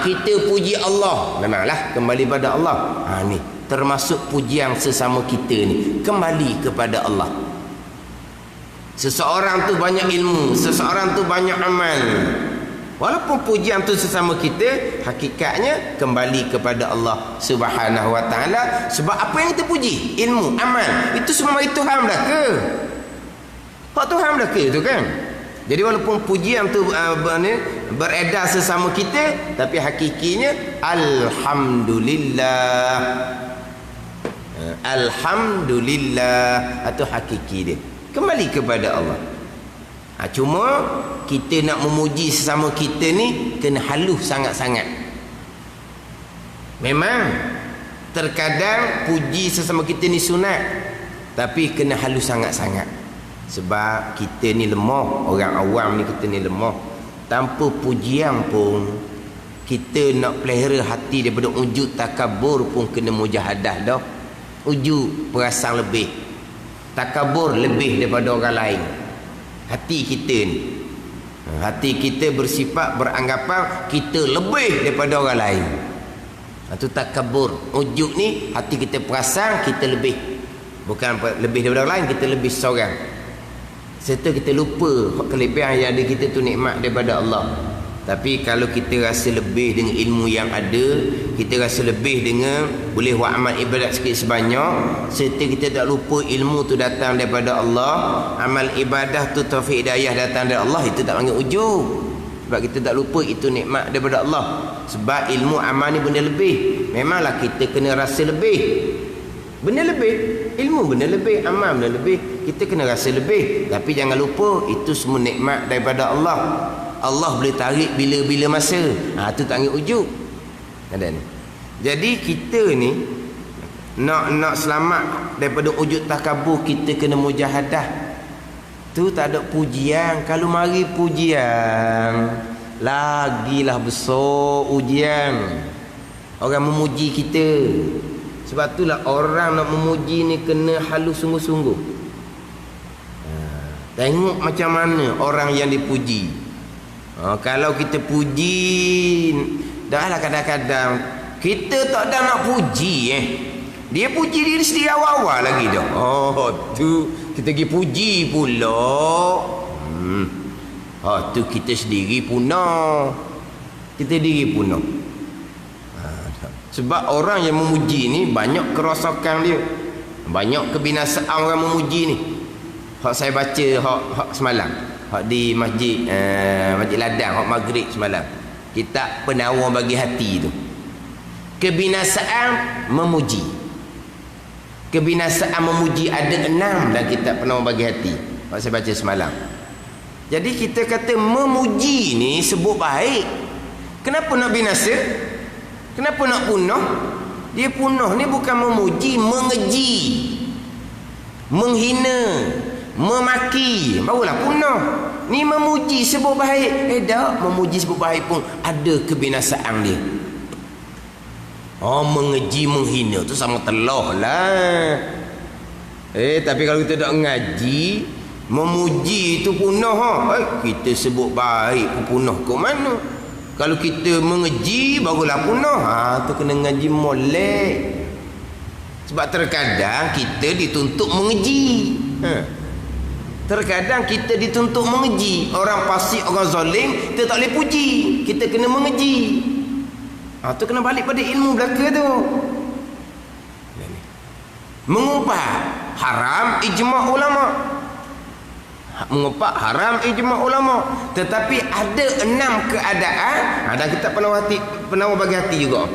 Kita puji Allah. Memanglah kembali pada Allah. Ni termasuk pujian sesama kita ni. Kembali kepada Allah. Seseorang tu banyak ilmu, seseorang tu banyak amal. Walaupun pujian tu sesama kita, hakikatnya kembali kepada Allah Subhanahu wa taala. Sebab apa yang kita puji? Ilmu, amal. Itu semua itu Tuhan belaka. Hak Tuhan belaka itu kan. Jadi walaupun pujian tu beredar sesama kita, tapi hakikinya alhamdulillah. Alhamdulillah itu hakiki dia. Kembali kepada Allah. Cuma kita nak memuji sesama kita ni kena halus sangat-sangat. Memang terkadang puji sesama kita ni sunat, tapi kena halus sangat-sangat. Sebab kita ni lemah, orang awam ni kita ni lemah. Tanpa pujian pun kita nak pelihara hati daripada wujud takabur pun kena mujahadah dah. Wujud perasaan lebih, takabur lebih daripada orang lain. Hati kita ni, hati kita bersifat beranggapan kita lebih daripada orang lain. Itu takabur. Wujud ni hati kita perasan kita lebih, bukan lebih daripada orang lain, kita lebih seorang. Serta kita lupa kelebihan yang ada kita tu nikmat daripada Allah. Tapi kalau kita rasa lebih dengan ilmu yang ada, kita rasa lebih dengan boleh buat amal ibadat sikit sebanyak, serta kita tak lupa ilmu tu datang daripada Allah, amal ibadah tu taufik hidayah datang dari Allah, itu tak panggil ujub. Sebab kita tak lupa itu nikmat daripada Allah. Sebab ilmu amal ni benda lebih. Memanglah kita kena rasa lebih. benda lebih, ilmu benda lebih, amal benda lebih, kita kena rasa lebih. Tapi jangan lupa itu semua nikmat daripada Allah. Allah boleh tarik bila-bila masa. Tu tak ambil ujuk. Ada ni. Jadi kita ni nak selamat daripada wujud takabur, kita kena mujahadah. Tu tak ada pujian. Kalau mari pujian, lagilah besar ujian. Orang memuji kita. Sebab itulah orang nak memuji ni kena halus sungguh-sungguh. Tengok macam mana orang yang dipuji. Kalau kita puji, dah lah kadang-kadang kita tak ada nak puji Dia puji diri sendiri awal-awal lagi dah. Tu kita pergi puji pula. Tu kita sendiri punah. Kita diri punah. Sebab orang yang memuji ni banyak kerosakan dia. Banyak kebinasaan orang memuji ni. Hak saya baca hak semalam. Hak di masjid Masjid Ladang, hak maghrib semalam. Kitab Penawar Bagi Hati tu. Kebinasaan memuji. Kebinasaan memuji ada 6 dalam kitab Penawar Bagi Hati. Hak saya baca semalam. Jadi kita kata memuji ni sebut baik. Kenapa nak binasa? Kenapa nak punah? Dia punah ni bukan memuji, mengeji, menghina, memaki, barulah punah. Ni memuji sebut baik. Tak, memuji sebut baik pun ada kebinasaan dia. Mengeji, menghina tu sama telah lah. Tapi kalau kita tak ngaji, memuji tu punah. Kita sebut baik pun punah ke mana? Kalau kita mengeji barulah punah. Tu kena ngaji molek. Sebab terkadang kita dituntut mengeji. Terkadang kita dituntut mengeji. Orang fasik, orang zalim, kita tak boleh puji. Kita kena mengeji. Tu kena balik pada ilmu belaka tu. Mengumpat haram ijma' ulama. Mengumpat haram ijma' ulama. Tetapi ada 6 keadaan. Dan kita Penawar Bagi Hati juga.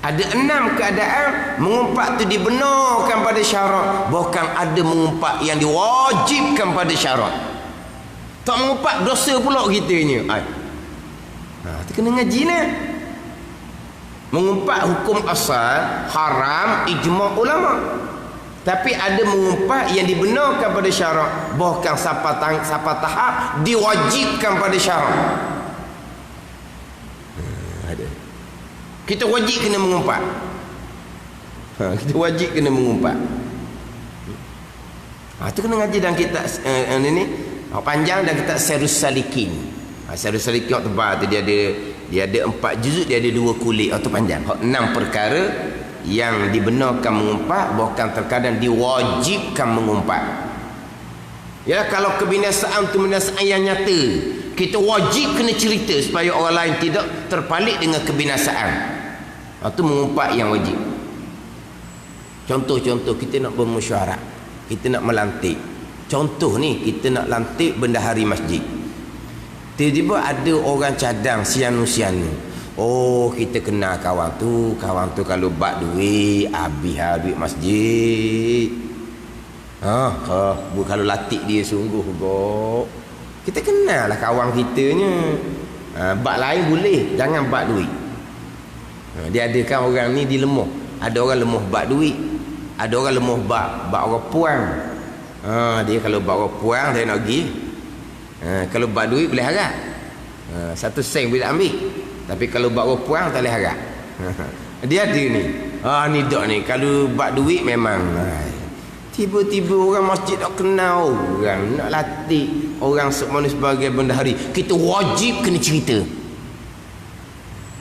Ada 6 keadaan mengumpat tu dibenarkan pada syarat. Bukan ada mengumpat yang diwajibkan pada syarat. Tak mengumpat dosa pula kitanya. Tu kena ngaji lah. Mengumpat hukum asal haram ijma' ulama. Tapi ada mengumpat yang dibenarkan pada syarak. Bahkan sampai tahap diwajibkan pada syarak. Ada. Kita wajib kena mengumpat. Kita wajib kena mengumpat. Itu kena ngaji dalam kitab ni panjang dan kitab Sirrus Salikin. Sirrus Salikin waktu tebal tu dia ada 4 juzuk, dia ada 2 kulit. Waktu panjang 6 perkara yang dibenarkan mengumpat, bahkan terkadang diwajibkan mengumpat. Kalau kebinasaan itu binasaan yang nyata, kita wajib kena cerita supaya orang lain tidak terpalit dengan kebinasaan. Itu mengumpat yang wajib. Contoh-contoh kita nak bermesyuarat, kita nak melantik. Contoh ni, kita nak lantik bendahari masjid. Tiba-tiba ada orang cadang sianu-sianu. Kita kenal kawan tu kalau bak duit, habis duit masjid. Kalau latih dia sungguh kok. Kita kenal lah kawan kitanya. Bak lain boleh, jangan bak duit. Dia ada kan orang ni dilemah. Ada orang lemah bak duit. Ada orang lemah bak orang puang. Dia kalau bak orang puang dia nak pergi. Kalau bak duit boleh harap. 1 sen boleh ambil. Tapi kalau bak orang puang tak boleh harap. Dia ada ni. Ni dak ni. Kalau bak duit memang. Tiba-tiba orang masjid tak kenal orang. Nak latih orang sebagai bendahari. Kita wajib kena cerita.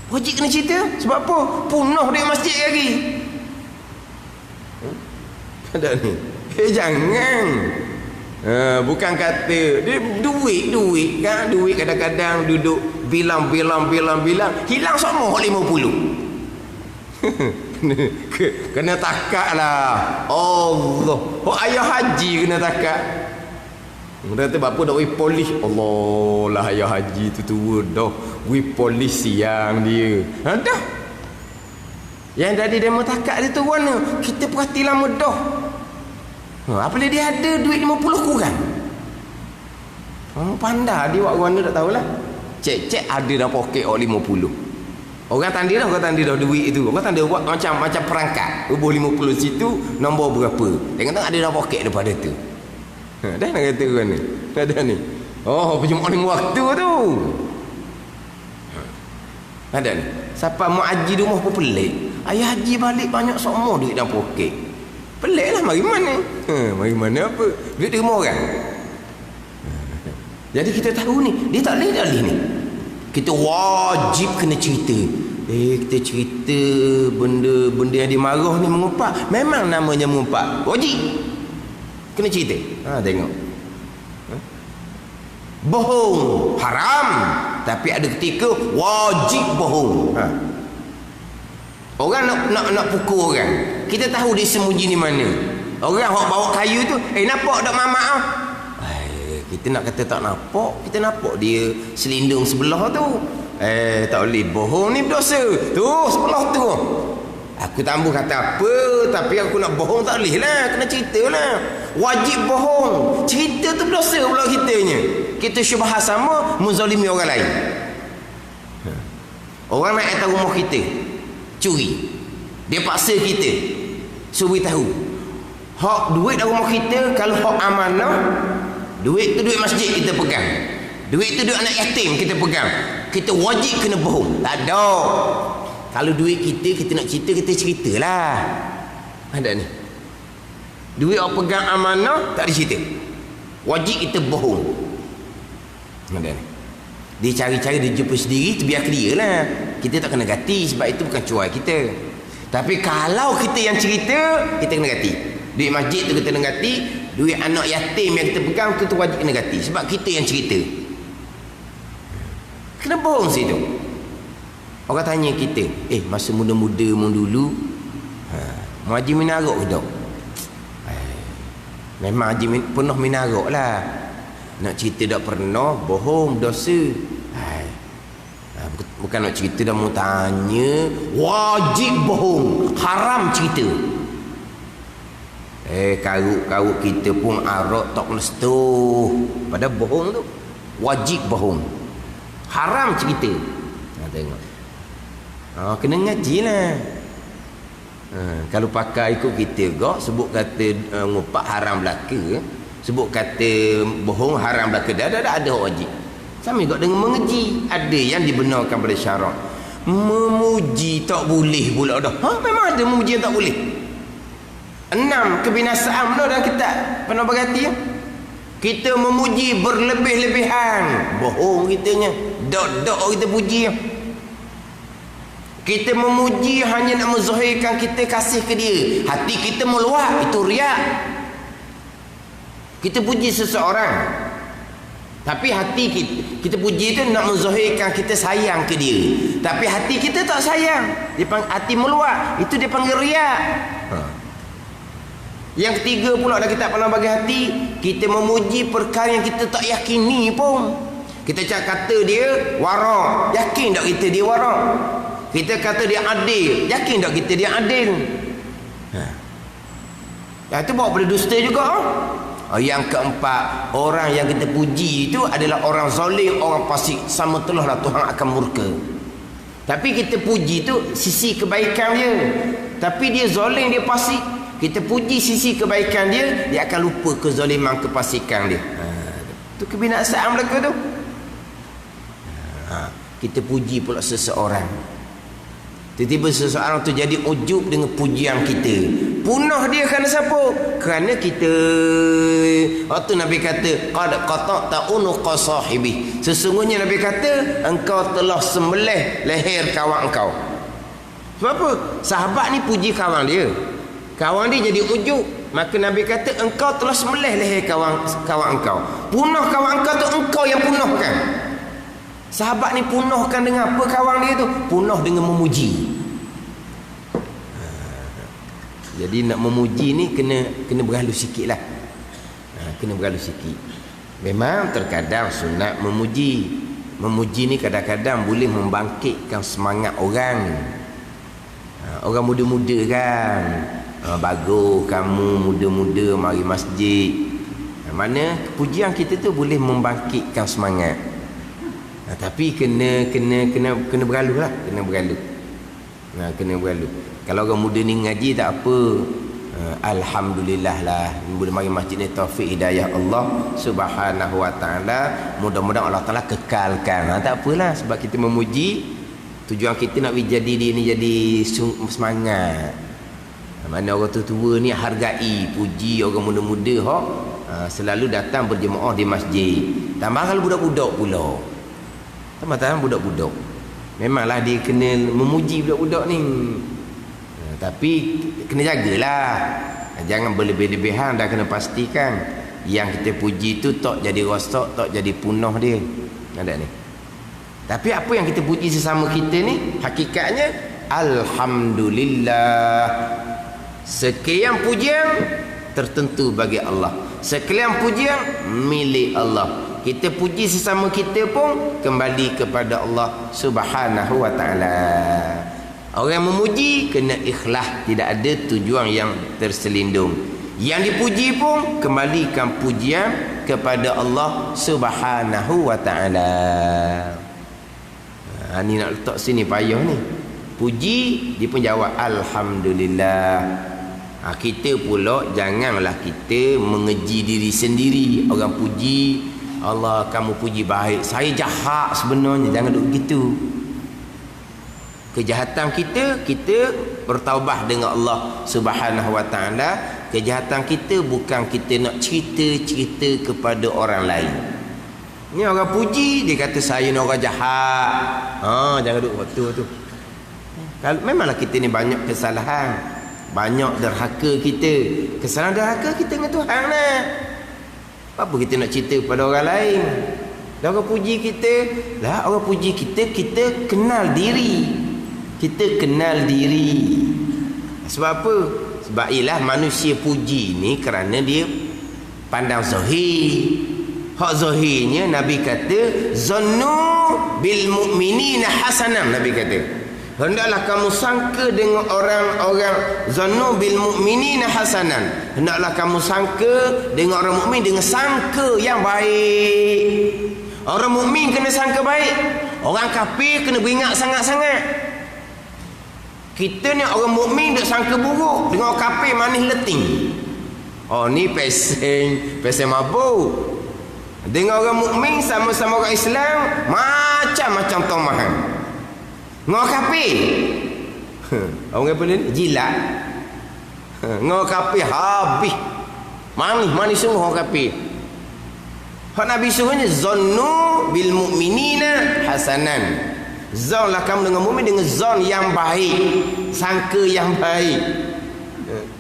Wajib kena cerita. Sebab apa? Punah dia masjid lagi. Ada ni. Jangan. Bukan kata dia duit kan. Duit kadang-kadang duduk bilang hilang semua 50. Kena takat lah. Allah. Ayah haji kena takat. Kata bapa dah polis. Allah lah, ayah haji tu tua dah. Polis siang dia. Dah. Yang dari demo takat dia tu warna. Kita perhatilah mudah. Apabila dia ada duit 50 kurang. Pandai dia buat warna tak tahulah. Cek ada dalam poket 50. Orang tanda dah duit itu. Orang tanda buat macam perangkat. Rubuh 50 situ, nombor berapa. Tengok ada dalam poket daripada tu. Dah nak kata orang ni. Ada ni. Oh, perjumpaan waktu tu. Ada ni. Siapa mau haji di rumah pun pelik. Ayah haji balik banyak semua duit dalam poket. Pelik lah mari mana. Mari mana apa? Duit di rumah orang. Jadi kita tahu ni, dia tak boleh ni. Kita wajib kena cerita. Kita cerita benda yang dimarah ni mengumpat. Memang namanya mengumpat. Wajib. Kena cerita. Tengok. Bohong haram, tapi ada ketika wajib bohong. Orang nak pukul orang. Kita tahu dia sembunyi di mana. Orang hok bawa kayu tu, nampak tak mamak ah? Kita nak kata tak nampak, kita nampak dia selindung sebelah tu. Tak boleh bohong ni berdosa. Tu sebelah tu. Aku tambah kata apa, tapi aku nak bohong tak boleh lah, kena cerita lah. Wajib bohong. Cerita tu berdosa pula kitanya. Kita syubhat sama, menzalimi orang lain. Orang nak datang rumah kita, curi. Dia paksa kita, suruh tahu. Hak duit dalam rumah kita, kalau hak amanah, duit tu duit masjid kita pegang. Duit tu duit anak yatim kita pegang. Kita wajib kena bohong. Tak ada. Kalau duit kita nak cerita, kita ceritalah. Ada ni. Duit orang pegang amanah, tak ada cerita. Wajib kita bohong. Ada ni. Dia cari-cari, dia jumpa sendiri, tu biar clear lah. Kita tak kena ganti, sebab itu bukan cuai kita. Tapi kalau kita yang cerita, kita kena ganti. Duit masjid tu kita kena ganti. Duit anak yatim yang kita pegang tu wajib kena ganti. Sebab kita yang cerita. Kena bohong situ. Orang tanya kita, masa muda-muda dulu, mau haji minarok ke tak? Memang haji penuh minarok lah. Nak cerita tak pernah, bohong, dosa. Bukan nak cerita dah mau tanya, wajib bohong, haram cerita. Karuk-karuk kita pun arak tak menestuh. Pada bohong tu, wajib bohong, haram cerita. Tengok. Kena ngaji lah. Kalau pakai ikut kita gak, sebut kata ngupak haram belaka, sebut kata bohong haram belaka, dah ada wajib. Sama juga dengan mengaji, ada yang dibenarkan pada syarak. Memuji tak boleh pula dah. Memang ada memuji yang tak boleh. 6 kebinasaan benar dalam kitab pernah berhati ya? Kita memuji berlebih-lebihan, bohong kitanya. Dok kita puji ya. Kita memuji hanya nak menzahirkan kita kasih ke dia. Hati kita meluap, itu riak. Kita puji seseorang, tapi hati kita puji itu nak menzahirkan kita sayang ke dia. Tapi hati kita tak sayang. Hati meluap, itu dia panggil riak. Yang ketiga pula dah kita pernah bagi hati, kita memuji perkara yang kita tak yakini pun. Kita kata dia warak, yakin tak kita dia warak? Kita kata dia adil, yakin tak kita dia adil? Itu bawa pada dusta juga. Yang keempat, orang yang kita puji itu adalah orang zalim, orang fasik. Sama telahlah Tuhan akan murka. Tapi kita puji itu sisi kebaikan dia. Tapi dia zalim, dia fasik. Kita puji sisi kebaikan dia, dia akan lupa kezaliman, kefasikan dia. Itu kebinasaan mereka tu. Kita puji pula seseorang, tiba-tiba seseorang tu jadi ujub dengan pujian kita. Punah dia kerana siapa? Kerana kita. Waktu Nabi kata, qad qata'ta unuqa sahibi, sesungguhnya Nabi kata engkau telah sembelih leher kawan engkau. Sebab apa? Sahabat ni puji kawan dia, kawan dia jadi ujub. Maka Nabi kata engkau telah sembelih leher kawan engkau. Punah kawan engkau tu engkau yang punahkan. Sahabat ni punahkan dengan apa kawan dia tu? Punah dengan memuji. Jadi nak memuji ni kena berhalus sikit lah. Kena berhalus sikit. Memang terkadang sunat memuji. Memuji ni kadang-kadang boleh membangkitkan semangat orang. orang muda-muda kan. Bagus kamu muda-muda mari masjid. Mana pujian kita tu boleh membangkitkan semangat. Tapi kena beralu lah, kena beralu. Kena beralu. Kalau orang muda ni ngaji tak apa. Alhamdulillah lah, boleh mari masjid ni taufik hidayah Allah Subhanahu wa taala. Mudah-mudahan Allah Taala kekalkan. Tak apalah, sebab kita memuji, tujuan kita nak jadi dia ni jadi semangat. Mana orang tua ni hargai, puji orang muda-muda selalu datang berjemaah di masjid. Tambah kalau budak-budak pula. Tambah budak-budak. Memanglah dia kena memuji budak-budak ni. Tapi kena jagalah. Jangan berlebih-lebihan, dah kena pastikan yang kita puji tu tak jadi rosak, tak jadi punah dia. Ada ni. Tapi apa yang kita puji sesama kita ni, hakikatnya alhamdulillah. Sekian pujian tertentu bagi Allah. Sekian pujian milik Allah. Kita puji sesama kita pun kembali kepada Allah Subhanahu wa taala. Orang yang memuji kena ikhlas, tidak ada tujuan yang terselindung. Yang dipuji pun kembalikan pujian kepada Allah Subhanahu wa taala. Ni nak letak sini payah ni. Puji, dia pun jawab alhamdulillah. Kita pula janganlah kita mengeji diri sendiri. Orang puji, Allah kamu puji baik, saya jahat sebenarnya. Jangan duk begitu. Kejahatan kita bertaubat dengan Allah Subhanahu wa taala. Kejahatan kita bukan kita nak cerita-cerita kepada orang lain. Ni orang puji, dia kata saya ni orang jahat. Jangan duk waktu tu. Kalau memanglah kita ni banyak kesalahan, banyak derhaka kita. Kesalahan derhaka kita dengan Tuhan lah. Apa kita nak cerita kepada orang lain? Dan orang puji kita, orang puji kita, kita kenal diri. Kita kenal diri. Sebab apa? Sebab ialah manusia puji ni kerana dia pandang zahir. Hak zahirnya Nabi kata zannu bil mu'minina hasanam. Nabi kata hendaklah kamu sangka dengan orang-orang zannu bil mu'minina hasanan. Hendaklah kamu sangka dengan orang mukmin dengan sangka yang baik. Orang mukmin kena sangka baik. Orang kafir kena beringat sangat-sangat. Kita ni orang mukmin duk sangka buruk dengan orang kafir manis leting. Ni pesen mabuk. Dengan orang mukmin sama-sama orang Islam macam-macam tomahan. Ngau kafir. Orang apa ni? Jilat. Ngau kafir habis. Manis semua orang kafir. Hak Nabi suruhnya zannu bil mu'minina hasanan. Zanlah kamu dengan mukmin dengan zon yang baik, sangka yang baik.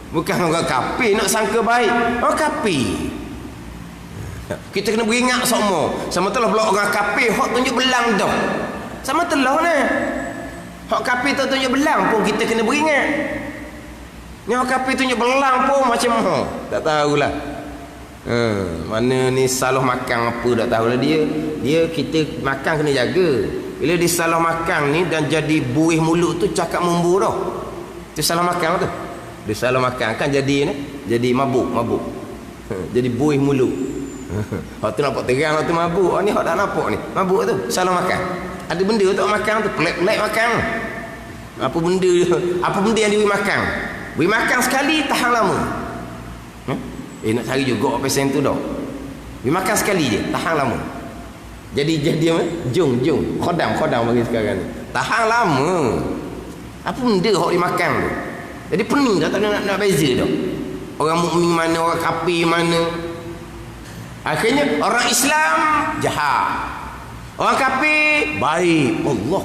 Bukan orang kafir nak sangka baik. Orang kafir kita kena beringat semua. Sama telah pula orang kafir hak tunjuk belang dah. Sama telah ni. Hak kafir tu tunjuk belang pun kita kena beringat. Ni orang kafir tunjuk belang pun macam tak tahulah. Mana ni salah makan apa tak tahulah dia. Dia kita makan kena jaga. Bila dia salah makan ni dan jadi buih mulut tu cakap membu dah. Itu salah makan tu. Dia salah makan kan jadi ni, jadi mabuk. Jadi buih mulut. Hak tu nampak terang tu mabuk. Ni hak tak nampak ni. Mabuk tu salah makan. Ada benda tak makan tu, pelik-pelik makan. Apa benda yang dia makan? Beri makan sekali tahan lama. Nak cari juga pesen tu dah. Beri makan sekali je, tahan lama. Jadi apa? Jung khodam bagi sekarang ni. Tahan lama. Apa benda hok dimakan tu? Jadi pening dah, tak nak beza dah. Orang mukmin mana, orang kafir mana. Akhirnya orang Islam jahat, orang kafir baik. Allah.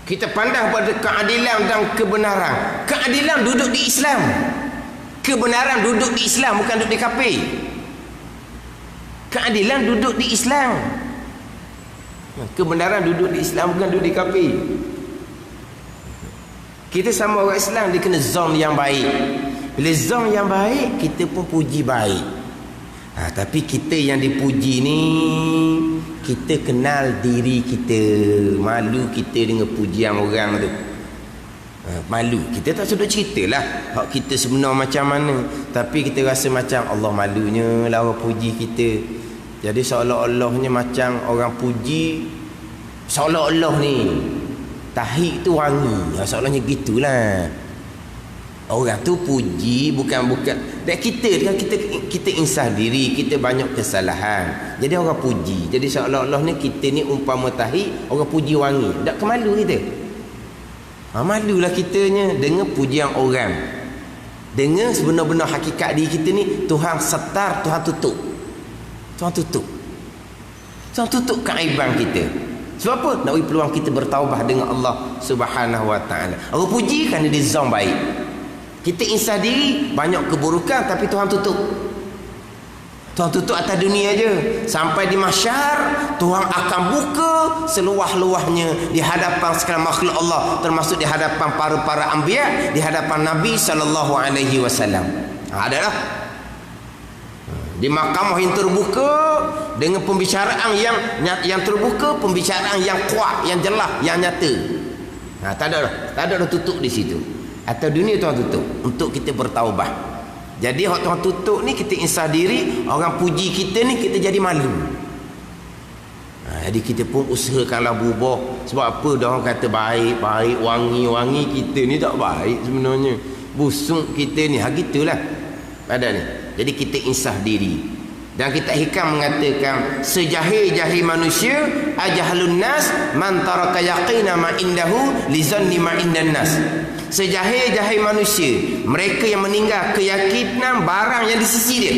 Kita pandang pada keadilan dan kebenaran. Keadilan duduk di Islam. Kebenaran duduk di Islam, bukan duduk di kafir. Keadilan duduk di Islam. Kebenaran duduk di Islam, bukan duduk di kafir. Kita sama orang Islam, dia kena zon yang baik. Bila zon yang baik, kita pun puji baik. Tapi kita yang dipuji ni, kita kenal diri kita. Malu kita dengan pujian orang tu. Malu. Kita tak sedut ceritalah hak kita sebenar macam mana. Tapi kita rasa macam Allah malunya lah orang puji kita. Jadi seolah-olahnya macam orang puji, seolah-olah ni tahi tu wangi. Seolah-olahnya gitulah. Orang tu puji bukan dan kita insah diri, kita banyak kesalahan. Jadi orang puji. Jadi seolah-olahnya kita ni umpama tahi, orang puji wangi. Tak kemalu kita. Malulah kitanya dengan pujian orang. Dengan sebenar-benar hakikat diri kita ni, Tuhan setar, Tuhan tutup. Tuhan tutup keaiban kita. Sebab apa? Nak bagi peluang kita bertaubah dengan Allah Subhanahu wa taala. Orang puji kerana dia zon baik. Kita insah diri banyak keburukan, tapi Tuhan tutup. Tuhan tutup atas dunia je. Sampai di mahsyar, Tuhan akan buka seluah-luahnya di hadapan segala makhluk Allah, termasuk di hadapan para anbiya, di hadapan Nabi sallallahu alaihi wasallam. Adalah di mahkamah yang terbuka dengan pembicaraan yang terbuka, pembicaraan yang kuat, yang jelas, yang nyata. Tak ada tutup di situ. Atau dunia Tuhan tutup untuk kita bertaubah. Jadi hak Tuhan tutup ni, kita insah diri, orang puji kita ni, kita jadi malu. Jadi kita pun usahakanlah berubah. Sebab apa dah orang kata baik, wangi, kita ni tak baik sebenarnya. Busuk kita ni, gitulah pada ni. Jadi kita insah diri. Dan kita hikam mengatakan, sejahil-jahil manusia ajahlun nas man taraka yaqina ma indahu li zanni ma indan nas. Sejahil-jahil manusia, mereka yang meninggal keyakinan barang yang di sisi dia.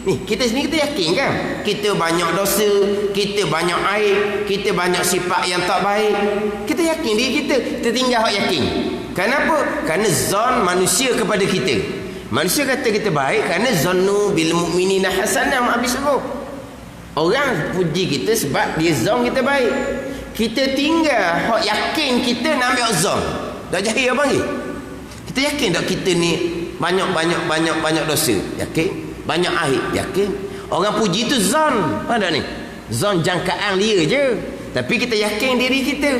Ni kita sendiri kita yakin kan, kita banyak dosa, kita banyak aib, kita banyak sifat yang tak baik. Kita yakin diri kita tinggal hak yakin. Kenapa? Kerana zon manusia kepada kita. Manusia kata kita baik kerana zannu bil mu'minina hasanah, habis sebut. Orang puji kita sebab dia zon kita baik. Kita tinggal hak yakin kita nak ambil zon. Dah jahil apa lagi? Kita yakin tak kita ni banyak dosa? Yakin. Banyak aib? Yakin. Orang puji tu zon. Pada ni. Zon jangkaan dia je. Tapi kita yakin diri kita.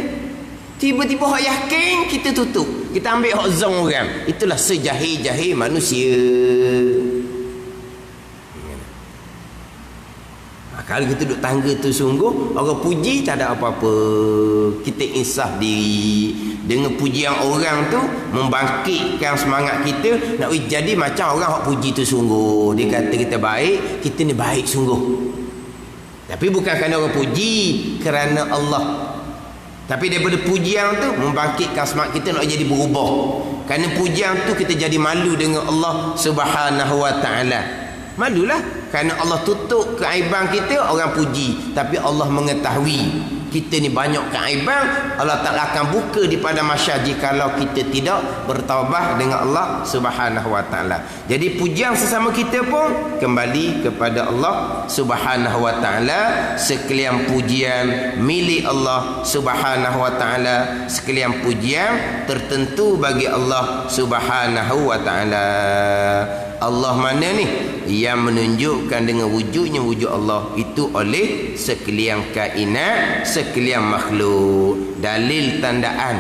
Tiba-tiba hak yakin kita tutup. Kita ambil hak zon orang. Itulah sejahil-jahil manusia. Kalau kita duduk tangga tu sungguh, orang puji tak ada apa-apa. Kita insaf diri. Dengan pujian orang tu membangkitkan semangat kita nak jadi macam orang hak puji tu sungguh. Dia kata kita baik, kita ni baik sungguh. Tapi bukan kerana orang puji, kerana Allah. Tapi daripada pujian tu membangkitkan semangat kita nak jadi berubah. Kerana pujian tu kita jadi malu dengan Allah Subhanahu wa taala. Malulah kerana Allah tutup keaiban kita, orang puji, tapi Allah mengetahui kita ni banyak keaiban. Allah Ta'ala akan buka di pada mahsyar jikalau kita tidak bertaubat dengan Allah Subhanahu wa taala. Jadi pujian sesama kita pun kembali kepada Allah Subhanahu wa taala. Sekalian pujian milik Allah Subhanahu wa taala, sekalian pujian tertentu bagi Allah Subhanahu wa taala. Allah mana ni yang menunjukkan dengan wujudnya wujud Allah itu oleh sekalian kainat, sekalian makhluk. Dalil tandaan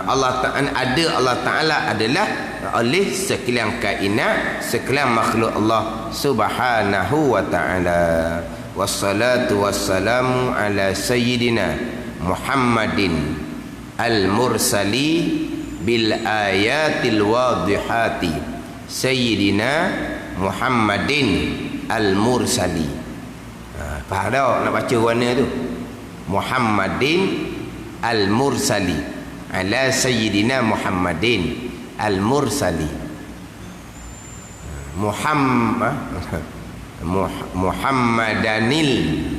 Allah Ta'ala ada, Allah Ta'ala adalah oleh sekalian kainat, sekalian makhluk Allah Subhanahu wa ta'ala. Wassalatu wassalamu ala sayyidina Muhammadin al-mursali bil ayatil wadihati Sayyidina Muhammadin al-mursali. Faham tak nak baca warna tu? Muhammadin al-mursali ala Sayyidina Muhammadin al-mursali. Muhammadanil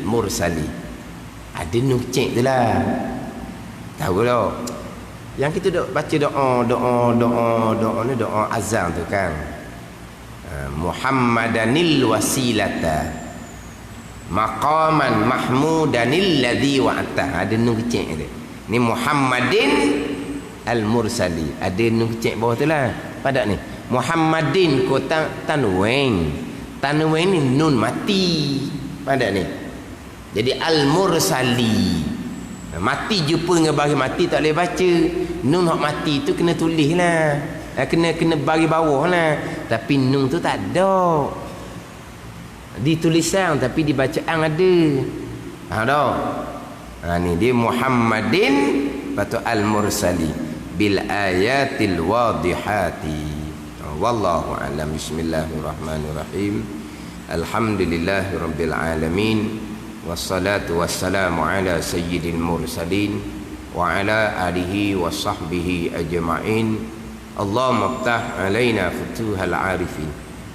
mursali. Ada nukcik tu lah. Tahu tak? Yang kita dok baca doa ni doa azan tu kan. Muhammadanil wasilata maqaman mahmudanil ladzi wa'ata. Ada nun kecil dia. Ni Muhammadin al-mursali. Ada nun kecil bawah tu lah. Pada ni Muhammadin ko tanweng Tanwin ni nun mati pada ni. Jadi al-mursali, mati jumpa dengan bagi mati tak boleh baca. Nun hak mati tu kena tulis lah, kena bagi bawah lah. Tapi nun tu tak ada di tulisan, tapi di bacaan ada. Ni dia Muhammadin patut al-mursali bil ayatil wadihati. Wallahu a'lam. Bismillahirrahmanirrahim. Alhamdulillahirabbil alamin. Wassalatu wassalamu ala sayyidil mursalin wa ala alihi wa sahbihi ajma'in. Allahumma iftah alaina futuhal arifin.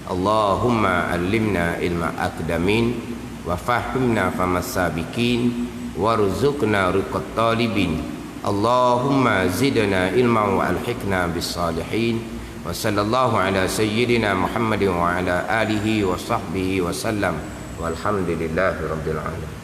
Allahumma allimna ilma aqdamin wa fahimna famas sabiqin warzuqna riqat talibin. Allahumma zidna ilma wa alhiqna bis salihin. Wa sallallahu ala sayyidina Muhammadin wa ala alihi wa sahbihi wa sallam. Walhamdulillahi rabbil alamin.